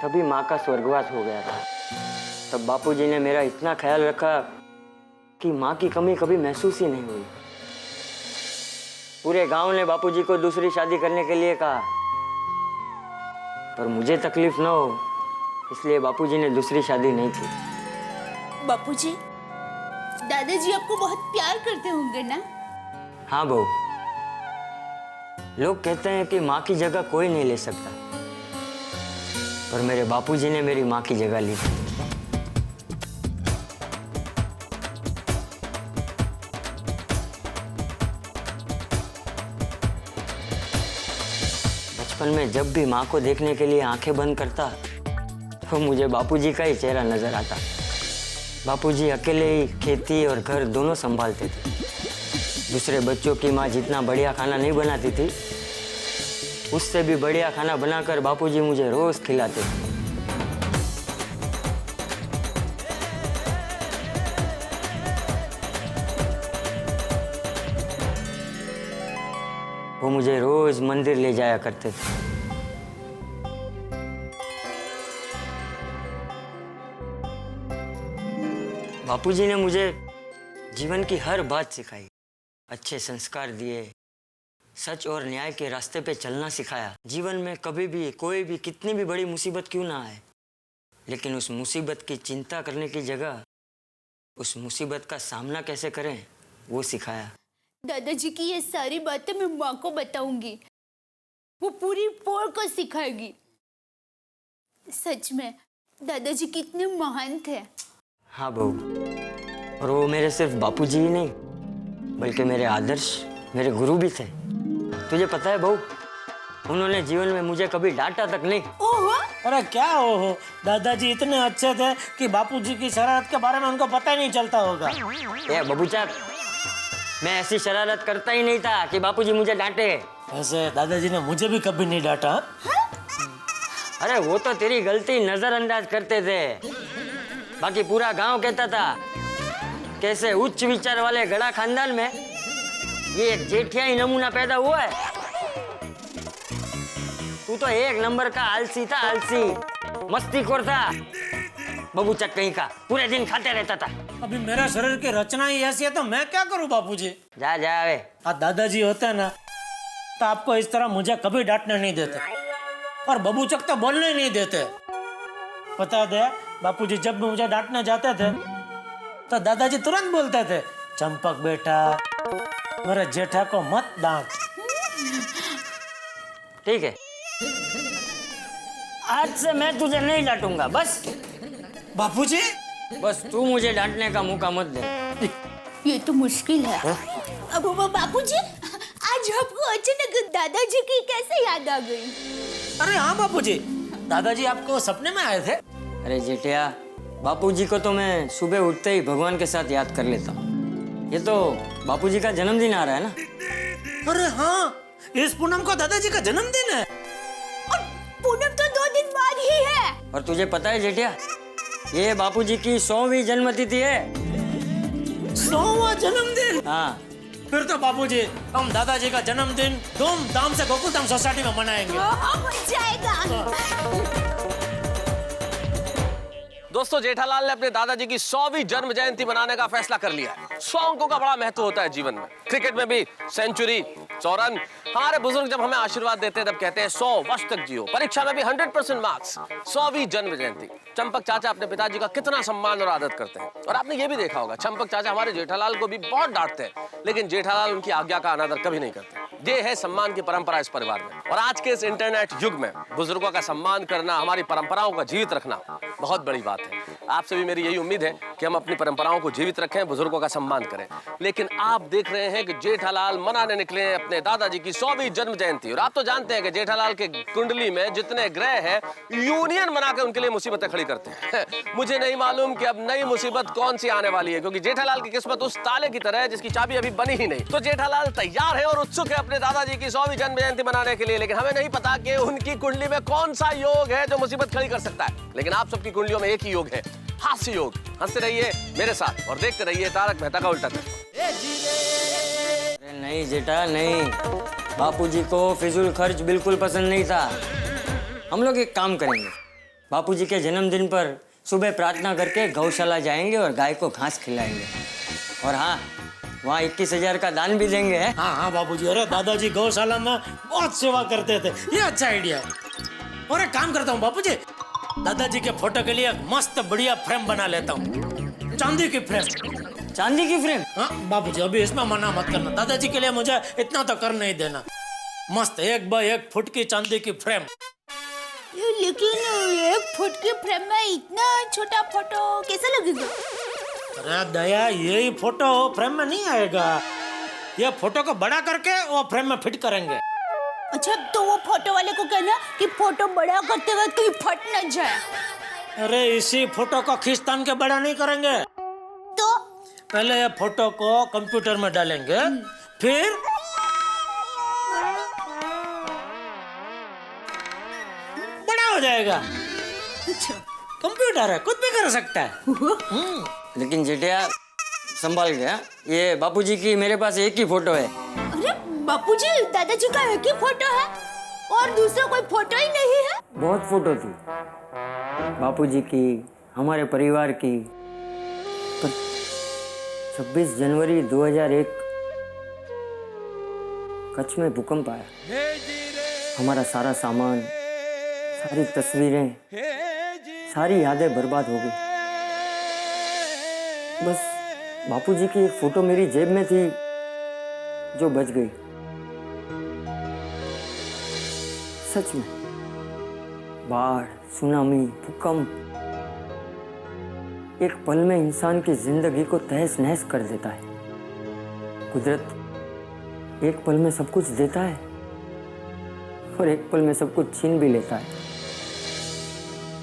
तभी माँ का स्वर्गवास हो गया था। तब बापूजी ने मेरा इतना ख्याल रखा कि माँ की कमी कभी महसूस ही नहीं हुई। पूरे गांव ने बापूजी को दूसरी शादी करने के लिए कहा, पर मुझे तकलीफ न हो इसलिए बापूजी ने दूसरी शादी नहीं की। बापूजी, दादाजी आपको बहुत प्यार करते होंगे ना? हाँ बहू, लोग कहते हैं कि माँ की जगह कोई नहीं ले सकता, पर मेरे बापूजी ने मेरी माँ की जगह ली। बचपन में जब भी माँ को देखने के लिए आंखें बंद करता तो मुझे बापूजी का ही चेहरा नजर आता। बापूजी अकेले ही खेती और घर दोनों संभालते थे। दूसरे बच्चों की माँ जितना बढ़िया खाना नहीं बनाती थी, उससे भी बढ़िया खाना बनाकर बापूजी मुझे रोज खिलाते थे। वो मुझे रोज मंदिर ले जाया करते थे। बापूजी ने मुझे जीवन की हर बात सिखाई, अच्छे संस्कार दिए, सच और न्याय के रास्ते पे चलना सिखाया। जीवन में कभी भी कोई भी कितनी भी बड़ी मुसीबत क्यों ना आए, लेकिन उस मुसीबत की चिंता करने की जगह उस मुसीबत का सामना कैसे करें वो सिखाया। दादाजी की ये सारी बातें मैं माँ को बताऊंगी, वो पूरी पोर को सिखाएगी। सच में दादाजी कितने महान थे। हाँ बहू, और वो मेरे सिर्फ बापूजी ही नहीं बल्कि मेरे आदर्श, मेरे गुरु भी थे। तुझे पता है बहू, उन्होंने जीवन में मुझे कभी डांटा तक नहीं। ओहो! अरे क्या हो, दादाजी इतने अच्छे थे कि बापूजी की शरारत के बारे में उनको पता ही नहीं चलता होगा। ए बबूचा, मैं ऐसी शरारत करता ही नहीं था कि बापूजी मुझे डांटे। ऐसे दादाजी ने मुझे भी कभी नहीं डांटा। अरे वो तो तेरी गलती नजरअंदाज करते थे, बाकी पूरा गांव कहता था कैसे उच्च विचार वाले गड़ा खानदान में ये एक जेठियाई नमूना पैदा हुआ है। तू तो एक नंबर का आलसी था, आलसी, मस्तीखोर था, बबूचक कहीं का, पूरे दिन खाते रहता था। अभी मेरा शरीर की रचना ही ऐसी है तो मैं क्या करूं बापूजी? जा जा वे। दादाजी होते ना तो आपको इस तरह मुझे कभी डांटने नहीं देते, और बबूचक तो बोलने ही नहीं देते। पता दे, बापूजी जब भी मुझे डांटने जाते थे तो दादाजी तुरंत बोलते थे, चंपक बेटा, मेरे जेठा को मत डांट। ठीक है, आज से मैं तुझे नहीं डांटूंगा, बस। बापूजी बस तू मुझे डांटने का मौका मत दे। ये तो मुश्किल है। अब वो बापूजी, आज आपको अचानक दादाजी की कैसे याद आ गई? अरे हाँ बापूजी, दादाजी आपको सपने में आए थे। अरे जेठिया, बापूजी को तो मैं सुबह उठते ही भगवान के साथ याद कर लेता हूँ। ये तो बापूजी का जन्मदिन आ रहा है ना। अरे हाँ, इस पूनम को दादाजी का जन्मदिन है। और पूनम तो 2 दिन बाद ही है। और तुझे पता है जेठिया, ये बापूजी की 100वीं जन्मतिथि है। 100वां जन्मदिन? हाँ। फिर तो बापूजी हम दादाजी का जन्मदिन धूमधाम से गोकुलधाम सोसाइटी में मनाएंगे। हो जाएगा। दोस्तों, जेठालाल ने अपने दादाजी की 100वीं जन्म जयंती मनाने का फैसला कर लिया है। 100 अंकों का बड़ा महत्व होता है जीवन में। क्रिकेट में भी सेंचुरी, 100 रन। हमारे बुजुर्ग जब हमें आशीर्वाद देते हैं तब कहते हैं 100 वर्ष तक जियो। परीक्षा में भी 100% मार्क्स। 100वीं जन्म जयंती। चंपक चाचा अपने पिताजी का कितना सम्मान और आदर करते हैं। और आपने ये भी देखा होगा, चंपक चाचा हमारे जेठालाल को भी बहुत डांटते हैं, लेकिन जेठालाल उनकी आज्ञा का अनादर कभी नहीं करते। ये है सम्मान की परंपरा इस परिवार में। और आज के इस इंटरनेट युग में बुजुर्गों का सम्मान करना, हमारी परंपराओं को जीवित रखना बहुत बड़ी बात है। आपसे भी मेरी यही उम्मीद है कि हम अपनी परंपराओं को जीवित रखें, बुजुर्गों का सम्मान करें। लेकिन आप देख रहे हैं कि जेठालाल मनाने निकले हैं अपने दादाजी की 100वीं जन्म जयंती। और आप तो जानते हैं कि जेठालाल के कुंडली में जितने ग्रह हैं, यूनियन बनाकर उनके लिए मुसीबतें खड़ी करते हैं। मुझे नहीं मालूम कि अब नई मुसीबत कौन सी आने वाली है, क्योंकि जेठालाल की किस्मत उस ताले की तरह है जिसकी चाबी अभी बनी ही नहीं। तो जेठालाल तैयार है और उत्सुक है अपने दादाजी की 100वीं जन्म जयंती मनाने के लिए। लेकिन हमें नहीं पता कि उनकी कुंडली में कौन सा योग है जो मुसीबत खड़ी कर सकता है। लेकिन आप सबकी कुंडलियों में एक ही योग है, हास्य योग। हंसते रहिए मेरे साथ और देखते रहिए तारक मेहता का उल्टा चश्मा। अरे नहीं जेठा, नहीं। बापूजी को फिजूल खर्च बिल्कुल पसंद नहीं था। हम लोग एक काम करेंगे, बापूजी के जन्मदिन पर सुबह प्रार्थना करके गौशाला जाएंगे और गाय को घास खिलाएंगे। और हाँ, वहाँ 21,000 का दान भी देंगे। हाँ हाँ बापूजी, अरे दादाजी गौशाला में बहुत सेवा करते थे, ये अच्छा आइडिया है। और एक काम करता हूँ बापूजी, दादाजी के फोटो के लिए मस्त बढ़िया फ्रेम बना लेता हूँ, चांदी की फ्रेम। चांदी की फ्रेम? हाँ बापूजी, अभी इसमें मना मत करना, दादाजी के लिए मुझे इतना तो कर नहीं देना। मस्त 1 बाय 1 फुट की चांदी की फ्रेम। लेकिन 1 फुट की फ्रेम में इतना छोटा फोटो कैसा लगेगा? अरे दया, यही फोटो फ्रेम में नहीं आएगा। ये फोटो को बड़ा करके वो फ्रेम में फिट करेंगे। अच्छा, तो वो फोटो वाले को कहना कि फोटो बड़ा करते वक्त कहीं फट न जाए। अरे इसी फोटो को खींचतान के बड़ा नहीं करेंगे। तो पहले ये फोटो को कंप्यूटर में डालेंगे, फिर बड़ा हो जाएगा। अच्छा, कंप्यूटर है, कुछ भी कर सकता है। लेकिन जेठिया संभाल गया, ये बापूजी की मेरे पास एक ही फोटो है। अरे बापूजी, दादाजी का एक ही फोटो है और दूसरा कोई फोटो ही नहीं है? बहुत फोटो थी बापूजी की, हमारे परिवार की। पर 26 जनवरी 2001 कच्छ में भूकंप आया। हमारा सारा सामान, सारी तस्वीरें, सारी यादें बर्बाद हो गई। बस बापूजी की एक फोटो मेरी जेब में थी जो बच गई। सच में बाढ़, सुनामी, भूकंप एक पल में इंसान की जिंदगी को तहस नहस कर देता है। कुदरत एक पल में सब कुछ देता है और एक पल में सब कुछ छीन भी लेता है।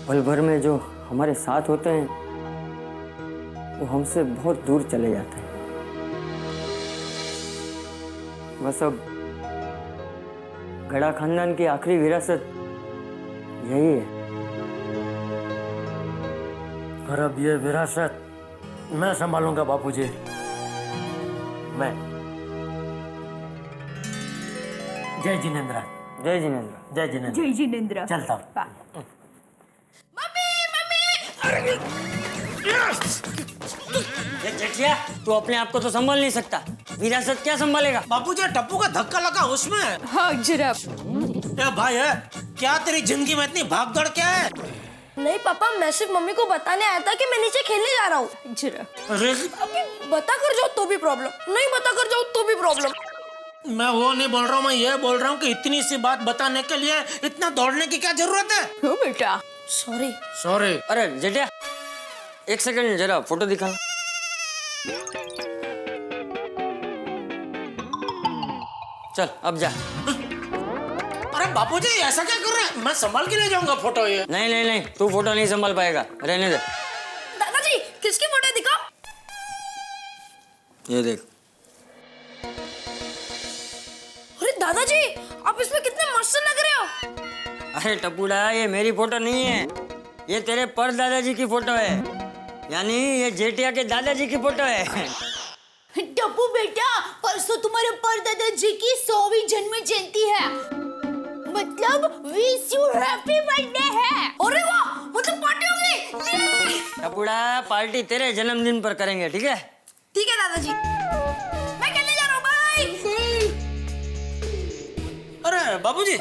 पल भर में जो हमारे साथ होते हैं वो हमसे बहुत दूर चले जाते हैं। बस अब गड़ा खानदान की आखिरी विरासत यही है। और अब ये विरासत मैं संभालूंगा बापूजी। मैं। जय जिनेंद्र। जय जिनेंद्र। जय जिनेंद्र। जय जिनेंद्र। चलता हूँ। जेठिया, तू अपने आप को तो संभाल नहीं सकता, विरासत क्या संभालेगा? बापूजी, टप्पू का धक्का लगा उसमें। हाँ जरा। भाई है क्या, तेरी जिंदगी में इतनी भागदौड़ क्या है? नहीं पापा, मैं सिर्फ मम्मी को बताने आया था कि मैं नीचे खेलने जा रहा हूँ। जरा। अभी बता कर जाओ तो भी प्रॉब्लम, नहीं बता कर जाओ तो भी प्रॉब्लम। मैं वो नहीं बोल रहा हूँ, मैं ये बोल रहा हूँ कि इतनी सी बात बताने के लिए इतना दौड़ने की क्या जरूरत है? हो बेटा, सॉरी। सॉरी। अरे जेठिया, एक सेकंड जरा फोटो दिखाना। चल अब जा। अरे बापूजी ऐसा क्या कर रहे हैं? मैं संभाल के ले जाऊंगा फोटो ये। नहीं नहीं नहीं, तू फोटो नहीं संभाल पाएगा, रहने दे। दादाजी किसकी फोटो दिखाओ? ये देख। अरे दादाजी आप इसमें कितने मस्त लग रहे हो। अरे टपुड़ा, ये मेरी फोटो नहीं है, ये तेरे पर दादाजी की फोटो है, यानी ये जेठिया के दादाजी की फोटो है। टप्पू बेटा, परसों तुम्हारे परदादाजी की 100वीं जन्म जयंती है, मतलब विश यू हैप्पी बर्थडे है। अरे वाह, मतलब पार्टी होगी। टपुड़ा, पार्टी तेरे जन्मदिन पर करेंगे, ठीक है? ठीक है दादाजी, मैं खेलने जा रहा हूँ, बाय। अरे बाबूजी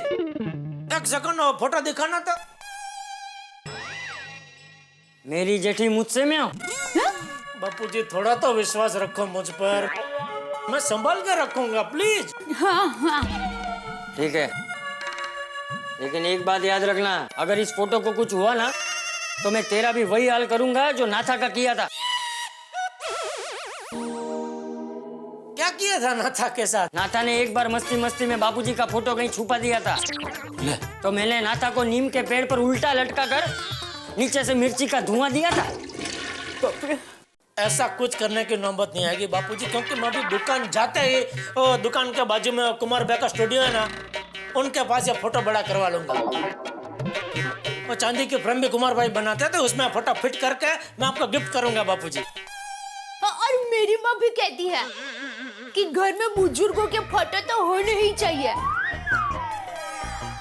एक सेकंड फोटो दिखाना था। मेरी जेठी मुझसे में हो? बापूजी थोड़ा तो विश्वास रखो मुझ पर, मैं संभाल के रखूंगा प्लीज। हाँ हाँ ठीक है, लेकिन एक बात याद रखना, अगर इस फोटो को कुछ हुआ ना तो मैं तेरा भी वही हाल करूंगा जो नाथा का किया था। क्या किया था नाथा के साथ? नाथा ने एक बार मस्ती मस्ती में बापूजी का फोटो कहीं छुपा दिया था, तो मैंने नाथा को नीम के पेड़ पर उल्टा लटका कर नीचे से मिर्ची का धुआं दिया था। ऐसा कुछ करने की नौबत नहीं आएगी बापूजी, क्योंकि मैं अभी दुकान जाते ही दुकान के बाजू में कुमार भाई का स्टूडियो है ना, उनके पास ये फोटो बड़ा करवा लूंगा। और चांदी की फ्रेम भी कुमार भाई बनाते थे, उसमें फोटो फिट करके मैं आपको गिफ्ट करूंगा बापूजी। और मेरी माँ भी कहती है कि घर में बुजुर्गों के फोटो तो होने ही चाहिए।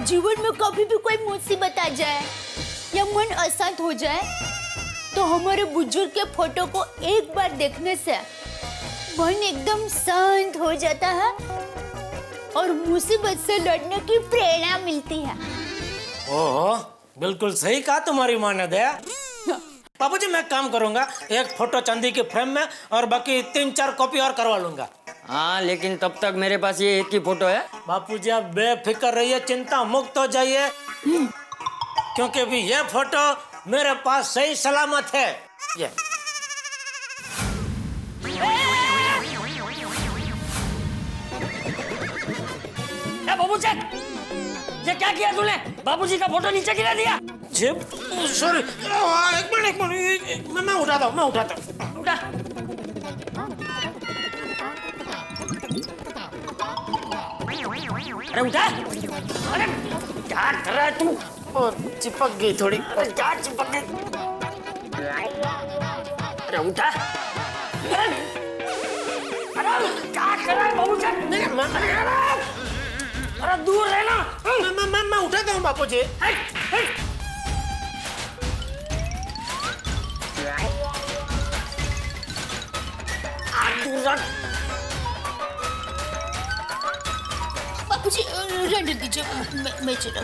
जीवन में कभी भी कोई मुसीबत आ जाए या मन अशांत हो जाए तो हमारे बुजुर्ग के फोटो को एक बार देखने से मन एकदम शांत हो जाता है और मुसीबत से लड़ने की प्रेरणा मिलती है। ओह, बिल्कुल सही कहा तुम्हारी माँ ने दया। बाबूजी मैं काम करूंगा, एक फोटो चांदी की फ्रेम में और बाकी 3-4 कॉपी और करवा लूंगा। हाँ, लेकिन तब तक मेरे पास ये एक ही फोटो है। बापूजी आप बेफिक्र रहिए, चिंता मुक्त हो जाइए, क्योंकि अभी ये फोटो मेरे पास सही सलामत है। ये बाबूजी, ये क्या किया तूने? बाबूजी का फोटो नीचे गिरा दिया। सॉरी, एक मिनट मैं उठाता हूँ, उठा। अरे उठा, अरे क्या कर रहा है तू? चिपक गई थोड़ी। क्या चिपक गई? अरे उठा, अरे क्या कर रहा है बाबूजी? अरे दूर रहना। मैं उठाता हूँ बापूजी। बापूजी रहने दीजिए, मैं चला।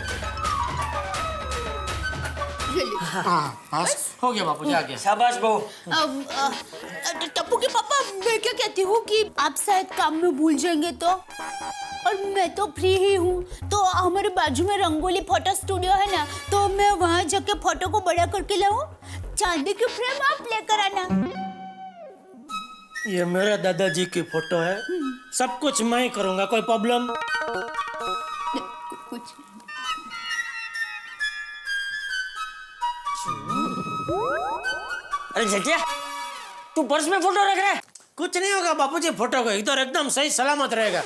हाँ, हो गया बापूजी, आ गया। शाबाश बहू। टप्पू के पापा, मैं क्या कहती हूँ कि आप शायद काम में भूल जाएंगे तो, और मैं तो फ्री ही हूँ, तो हमारे बाजू में रंगोली फोटो स्टूडियो है ना, तो मैं वहाँ जाके फोटो को बड़ा करके लाऊं। चांदी की फ्रेम आप लेकर आना। ये मेरे दादाजी की फोटो है, सब कुछ मैं ही करूँगा, कोई प्रॉब्लम? कुछ अरे जेठिया, तू पर्स में फोटो रख रहा है? कुछ नहीं होगा बापूजी, फोटो को इधर एकदम सही सलामत रहेगा।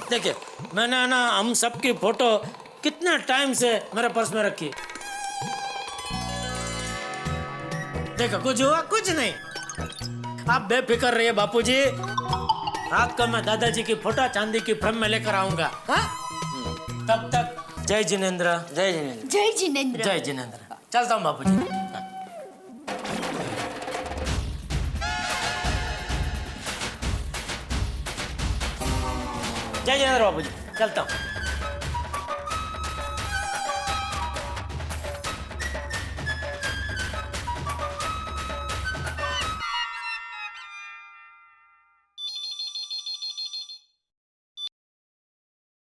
देखिए, मैंने ना हम सबकी फोटो कितने टाइम से मेरे पर्स में रखी। देखो, कुछ हुआ? कुछ नहीं, आप बेफिक्र रहिए बापूजी। रात को मैं दादाजी की फोटो चांदी की फ्रेम में लेकर आऊंगा। हाँ? तब तक जय जिनेंद्र। जय जिनेंद्र। जय जिनेंद्र। जय जिनेंद्र। चलता हूँ बापूजी। जय जिनेंद्र बाबूजी, चलता हूँ।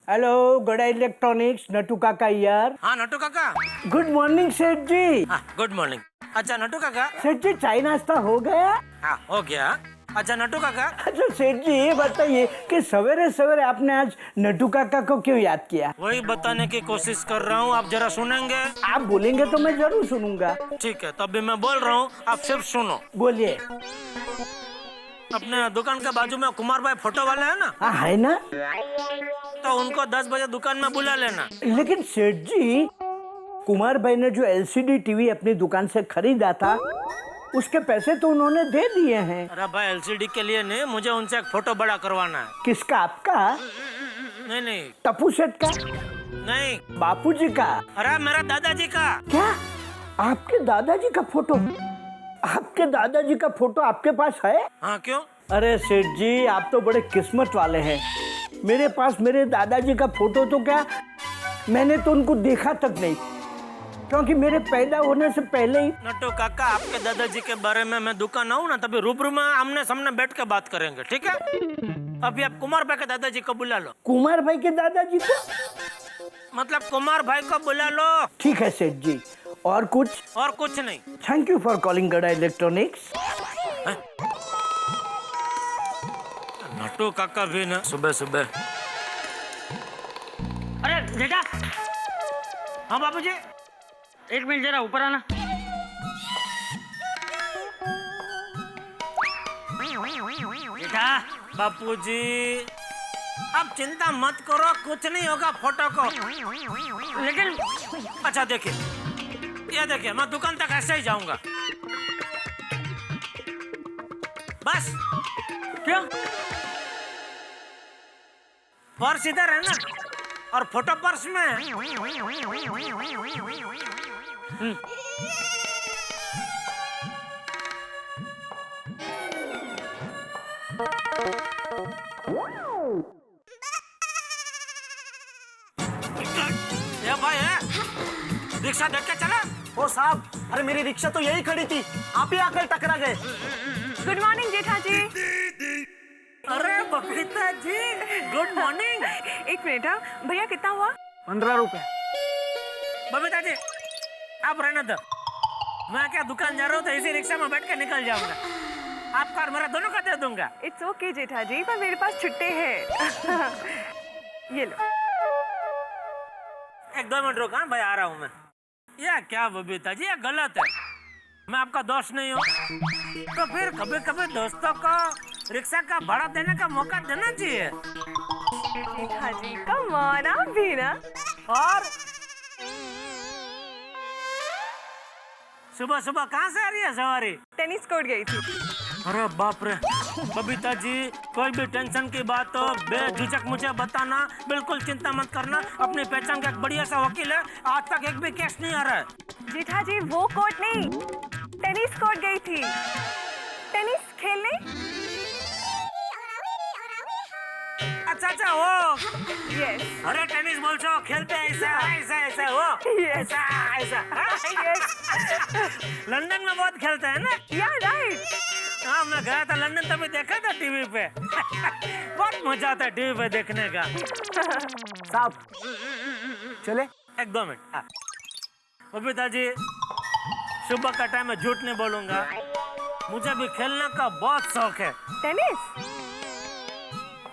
हेलो, गड़ा इलेक्ट्रॉनिक्स, नटू काका यार। हाँ नटू काका। गुड मॉर्निंग सेठ जी। हाँ, गुड मॉर्निंग। अच्छा नटू काका। सेठ जी चाय नाश्ता हो गया? हाँ हो गया। अच्छा नटू काका। अच्छा सेठ जी ये बताइए कि सवेरे सवेरे आपने आज नटू काका को क्यों याद किया? वही बताने की कोशिश कर रहा हूँ, आप जरा सुनेंगे? आप बोलेंगे तो मैं जरूर सुनूंगा। ठीक है, तभी मैं बोल रहा हूँ, आप सिर्फ सुनो। बोलिए। अपने दुकान के बाजू में कुमार भाई फोटो वाले है ना? हाँ है ना। तो उनको 10 बजे दुकान में बुला लेना। लेकिन सेठ जी कुमार भाई ने जो LCD टीवी अपनी दुकान से खरीदा था उसके पैसे तो उन्होंने दे दिए हैं। अरे भाई LCD के लिए नहीं, मुझे उनसे एक फोटो बड़ा करवाना है। किसका? आपका? नहीं टप्पू सेठ का? नहीं, बापूजी का? अरे मेरा दादाजी का। क्या? आपके दादाजी का फोटो? आपके दादाजी का फोटो आपके पास है? हाँ क्यों? अरे सेठ जी आप तो बड़े किस्मत वाले हैं। मेरे पास मेरे दादाजी का फोटो तो क्या, मैंने तो उनको देखा तक नहीं, क्योंकि मेरे पैदा होने से पहले ही। नटू काका आपके दादाजी के बारे में मैं दुकान आऊँ ना तभी रूबरू में आमने सामने बैठ के बात करेंगे, ठीक है? अभी आप कुमार भाई के दादाजी को बुला लो। कुमार भाई के दादाजी को? मतलब कुमार भाई को बुला लो। ठीक है सेठ जी। और कुछ? और कुछ नहीं। थैंक यू फॉर कॉलिंग गड़ा इलेक्ट्रॉनिक्स। नटू काका भी ना सुबह सुबह। अरे जेठा। हाँ बाबूजी। एक मिनट जरा ऊपर आना। बेटा बापूजी अब चिंता मत करो, कुछ नहीं होगा फोटो को। लेकिन अच्छा देखिए, ये देखिए मैं दुकान तक ऐसे ही जाऊंगा बस। क्यों? पर्स इधर है ना और फोटो पर्स में। ये भाई है, रिक्शा देख के चला। ओ साहब, अरे मेरी रिक्शा तो यही खड़ी थी, आप ही आकर टकरा गए। गुड मॉर्निंग जेठा जी। अरे बबीता जी गुड मॉर्निंग। एक मिनट हाँ, भैया कितना हुआ? 15 रुपए। बबीता जी आप रहने दो, मैं क्या दुकान जा रहा हूँ तो इसी रिक्शा में बैठ के निकल जाऊंगा, आपका और मेरा दोनों का दे दूंगा। इट्स ओके जेठा जी, पर मेरे पास छुट्टे हैं। ये लो। एक 2 मिनट रुको भाई, आ रहा हूँ मैं। यह क्या बबीता जी, ये गलत है, मैं आपका दोस्त नहीं हूँ। तो फिर कभी कभी दोस्तों को रिक्शा का भाड़ा देने का मौका देना चाहिए। जेठा जी कम ऑन, आप भी ना। और सुबह सुबह कहाँ से आ रही है सवारी? टेनिस कोर्ट गई थी। अरे बाप रे बबीता जी, कोई भी टेंशन की बात हो बेझिझक मुझे बताना, बिल्कुल चिंता मत करना। अपनी पहचान का एक बढ़िया सा वकील है, आज तक एक भी केस नहीं आ रहा है। जेठा जी वो कोर्ट नहीं, टेनिस कोर्ट गई थी, टेनिस खेलने। अच्छा वो यस। अरे टेनिस बोल छो, खेलते हैं ऐसा ऐसा ऐसा वो यस ऐसा लंदन में बहुत खेलते हैं ना। या राइट। हाँ मैं गया था लंदन, तभी देखा था टीवी पे। बहुत मजा आता है टीवी पे देखने का। साहब चले? एक 2 मिनट। बबीता जी सुबह का टाइम में झूठ नहीं बोलूंगा, मुझे भी खेलने का बहुत शौक है। टेनिस?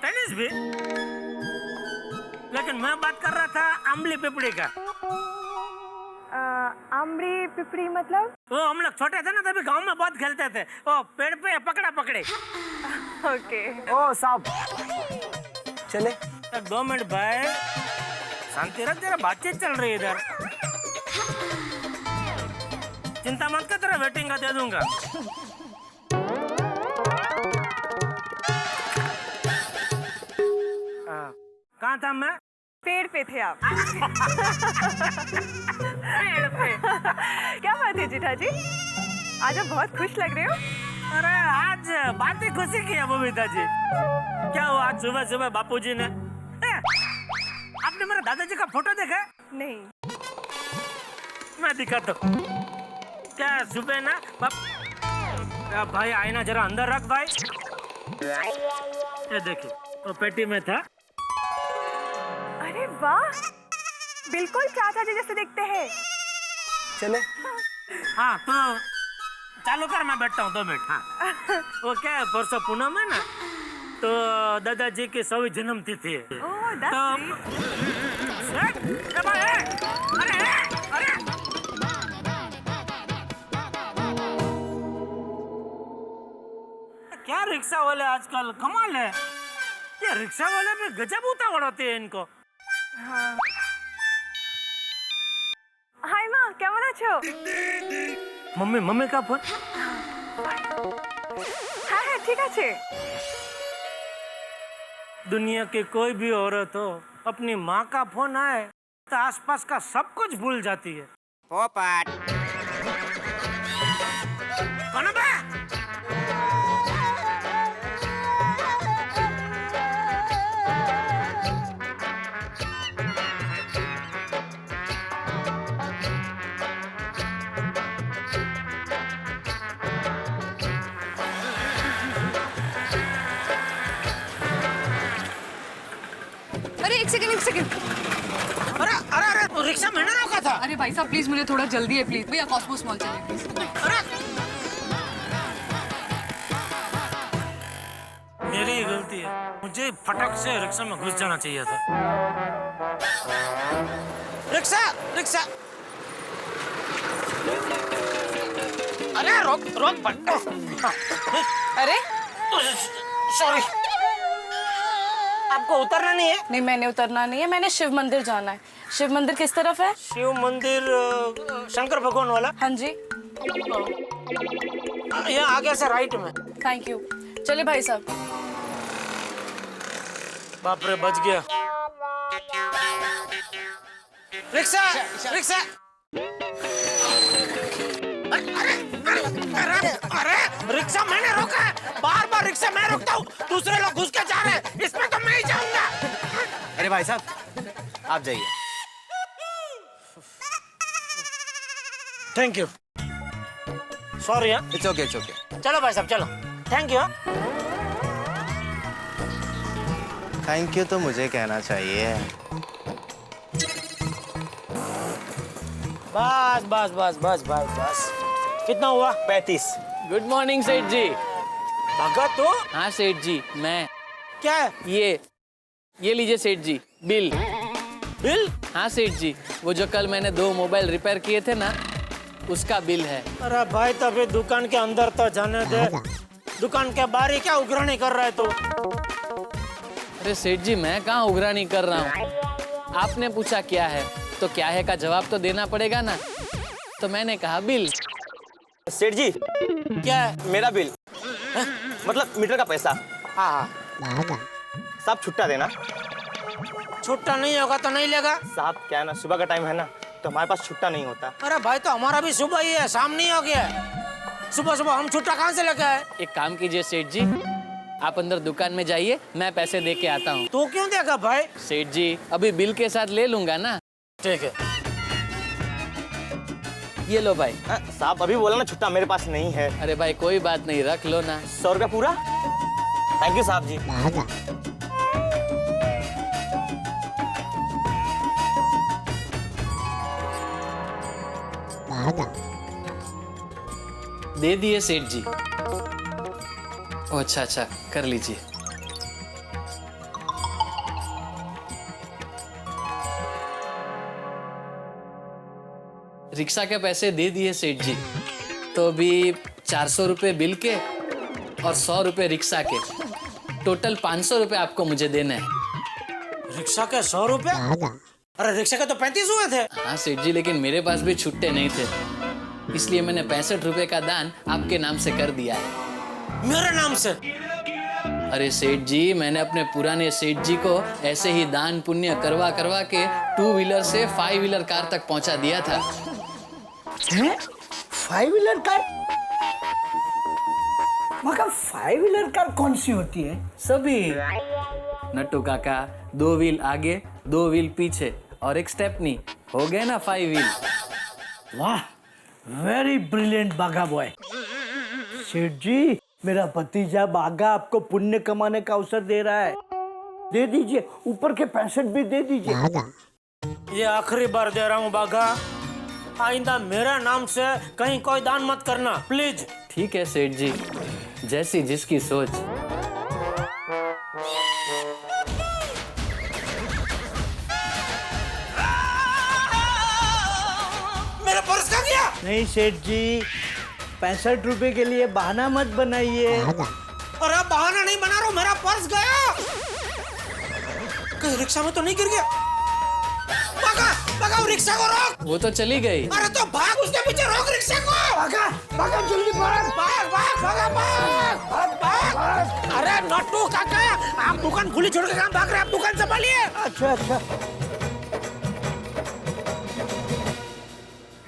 टेनिस भी, लेकिन मैं बात कर रहा था आमली पिपड़ी का। आमली पिपड़ी मतलब? वो हम लोग छोटे थे ना तभी गांव में बहुत खेलते थे, वो पेड़ पे पकड़ा पकड़े। ओके। ओ साहब चले? एक 2 मिनट भाई, शांति रख, जरा बातचीत चल रही है इधर। चिंता मत कर, तेरा वेटिंग का दे दूंगा। कहाँ था मैं? पेड़ पे थे आप। पेड़ पे। क्या बात है जेठा जी, आज आप बहुत खुश लग रहे हो। अरे आज बात ही खुशी की है बबीता जी। क्या हुआ आज सुबह सुबह बापूजी ने? आपने मेरे दादाजी का फोटो देखा? नहीं। मैं दिखाता हूँ। क्या सुबह ना क्या भाई, आईना जरा अंदर रख भाई। ये देखिए वो पेटी में था। अरे वाह, बिल्कुल चाचा जी जैसे दिखते हैं। चले। हाँ तो चालू कर, मैं बैठता हूँ 2 मिनट। हाँ वो क्या है, परसों पूनम है ना, तो दादाजी की 100वीं जन्मतिथि है। तो क्या रिक्शा वाले आजकल कमाल है, ये रिक्शा वाले भी गजब उतावड़ होती है इनको। हाय माँ, কেমন আছো? मम्मी का फोन। হ্যাঁ হ্যাঁ ঠিক আছে। दुनिया की कोई भी औरत हो, अपनी माँ का फोन आए तो आसपास का सब कुछ भूल जाती है। पोपट कौन है बे? अरे एक सेकंड। अरे तो रिक्शा मैंने रोका था। अरे भाई साहब प्लीज, मुझे थोड़ा जल्दी है प्लीज। भैया कॉस्मोस मॉल चलिए प्लीज। मेरी ही गलती है, मुझे फटक से रिक्शा में घुस जाना चाहिए था। रिक्शा अरे रोक अरे सॉरी, आपको उतरना नहीं है? नहीं, मैंने उतरना नहीं है, मैंने शिव मंदिर जाना है। शिव मंदिर किस तरफ है? शिव मंदिर शंकर भगवान वाला। हाँ जी, यहाँ आगे से राइट में। Thank you. चलिए भाई साहब। बाप रे, बच गया। रिक्शा अरे रिक्शा मैंने रोका है, बार रिक्शा मैं रोकता हूँ, दूसरे लोग घुस के जा रहे हैं, इसमें तो मैं ही जाऊंगा। अरे भाई साहब आप जाइए। Thank you. Sorry. It's okay. चलो भाई साहब चलो। Thank you. थैंक यू तो मुझे कहना चाहिए। बस। कितना हुआ? 35। गुड मॉर्निंग सेठ जी। भागा तो? हाँ सेठ जी, मैं। क्या है? ये लीजिए सेठ जी, बिल। हाँ सेठ जी, वो जो कल मैंने 2 मोबाइल रिपेयर किए थे ना, उसका बिल है। अरे भाई तभी दुकान के अंदर तो जाने दे, दुकान के बाहर ही क्या उघरानी कर रहा है तू? अरे सेठ जी, मैं कहाँ उघरानी कर रहा हूँ, आपने पूछा क्या है तो क्या है का जवाब तो देना पड़ेगा ना, तो मैंने कहा बिल। सेठ जी क्या है? मेरा बिल मतलब मीटर का पैसा। हाँ साहब छुट्टा देना। छुट्टा नहीं होगा तो नहीं लेगा। साहब क्या है ना, सुबह का टाइम है ना, तो हमारे पास छुट्टा नहीं होता। अरे भाई तो हमारा भी सुबह ही है, शाम नहीं हो गया। सुबह हम छुट्टा कहाँ से लेके आए? एक काम कीजिए सेठ जी, आप अंदर दुकान में जाइए, मैं पैसे दे के आता हूँ। तो क्यों देगा भाई? सेठ जी अभी बिल के साथ ले लूंगा ना। ठीक है, ये लो भाई। साहब अभी बोला ना छुट्टा मेरे पास नहीं है। अरे भाई कोई बात नहीं, रख लो ना। 100 रुपया पूरा। थैंक यू साहब जी। दे दिए सेठ जी। ओ अच्छा, कर लीजिए। रिक्शा के पैसे दे दिए सेठ जी, तो अभी 400 रुपये बिल के और 100 रुपये रिक्शा के, टोटल 500 रुपये आपको मुझे देने हैं। रिक्शा के 100 रुपये? अरे रिक्शा के तो 35 हुए थे। हाँ सेठ जी, लेकिन मेरे पास भी छुट्टे नहीं थे, इसलिए मैंने 65 रुपये का दान आपके नाम से कर दिया है। मेरे नाम से? अरे सेठ जी, मैंने अपने पुराने सेठ जी को ऐसे ही दान पुण्य करवा के 2 व्हीलर से 5 व्हीलर कार तक पहुंचा दिया था। 5 व्हीलर कार? मगर 5 व्हीलर कार कौन सी होती है? सभी नट्टू काका, 2 व्हील आगे 2 व्हील पीछे और एक स्टेपनी, हो गए ना 5 व्हील। वाह, वेरी ब्रिलियंट बाघा बॉय। सेठ जी, मेरा भतीजा बाघा आपको पुण्य कमाने का अवसर दे रहा है, दे दीजिए, ऊपर के 65 भी दे दीजिए। ये आखिरी बार दे रहा हूँ बाघा, आइंदा मेरे नाम से कहीं कोई दान मत करना प्लीज। ठीक है सेठ जी, जैसी जिसकी सोच। मेरा पर्स कहाँ गया? नहीं सेठ जी, 65 रुपए के लिए बहाना मत बनाइए। अरे बहाना नहीं बना रहा हूँ, मेरा पर्स गया। कहीं रिक्शा में तो नहीं गिर गया? भागा रिक्शा को रोक। वो तो चली गई। अरे तो भाग, उसके पीछे रोक रिक्शा को। भागा जल्दी भाग। अरे नट्टू काका, आप दुकान खुली छोड़ के कहाँ भाग रहे हैं? आप दुकान संभालिए। अच्छा।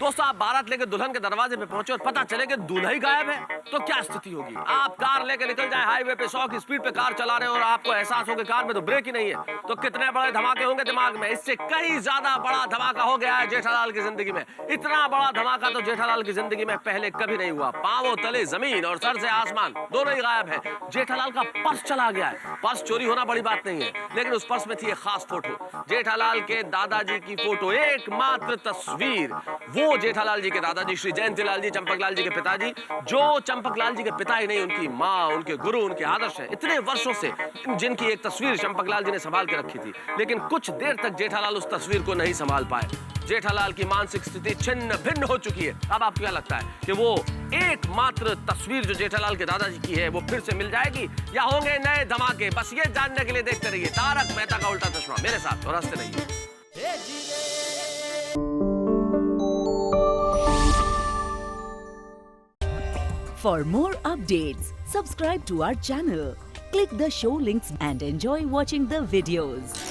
दोस्तों, आप बारात लेकर दुल्हन के दरवाजे पे पहुंचे और पता चले कि दूल्हा ही गायब है, तो क्या स्थिति होगी? आप कार लेकर निकल जाए, हाईवे पे 100 की स्पीड पे कार चला रहे हो और आपको एहसास हो कि कार में तो ब्रेक ही नहीं है, तो कितने बड़े धमाके होंगे दिमाग में। इससे कई ज्यादा बड़ा धमाका हो गया है जेठालाल की जिंदगी में। इतना बड़ा धमाका तो जेठालाल की जिंदगी में पहले कभी नहीं हुआ। पांवों तले जमीन और सर से आसमान दोनों ही गायब है। जेठालाल का पर्स चला गया है। पर्स चोरी होना बड़ी बात नहीं है, लेकिन उस पर्स में थी एक खास फोटो, जेठालाल के दादाजी की फोटो, एकमात्र तस्वीर। वो जेठालाल जी के दादाजी श्री जयंतीलाल जी, चंपकलाल जी के पिताजी, जो चंपकलाल जी के पिता ही नहीं, उनकी माँ, उनके गुरु, उनके आदर्श हैं। इतने वर्षों से जिनकी एक तस्वीर चंपकलाल जी ने संभाल के रखी थी, लेकिन कुछ देर तक जेठालाल उस तस्वीर को नहीं संभाल पाए। जेठालाल की मानसिक स्थिति छिन्न भिन्न हो चुकी है। अब आपको क्या लगता है कि वो एकमात्र तस्वीर जो जेठालाल के दादाजी की है वो फिर से मिल जाएगी या होंगे नए धमाके? बस ये जानने के लिए देखते रहिए तारक मेहता का उल्टा चश्मा मेरे साथ, और हंसते रहिए। For more updates, subscribe to our channel, click the show links and enjoy watching the videos.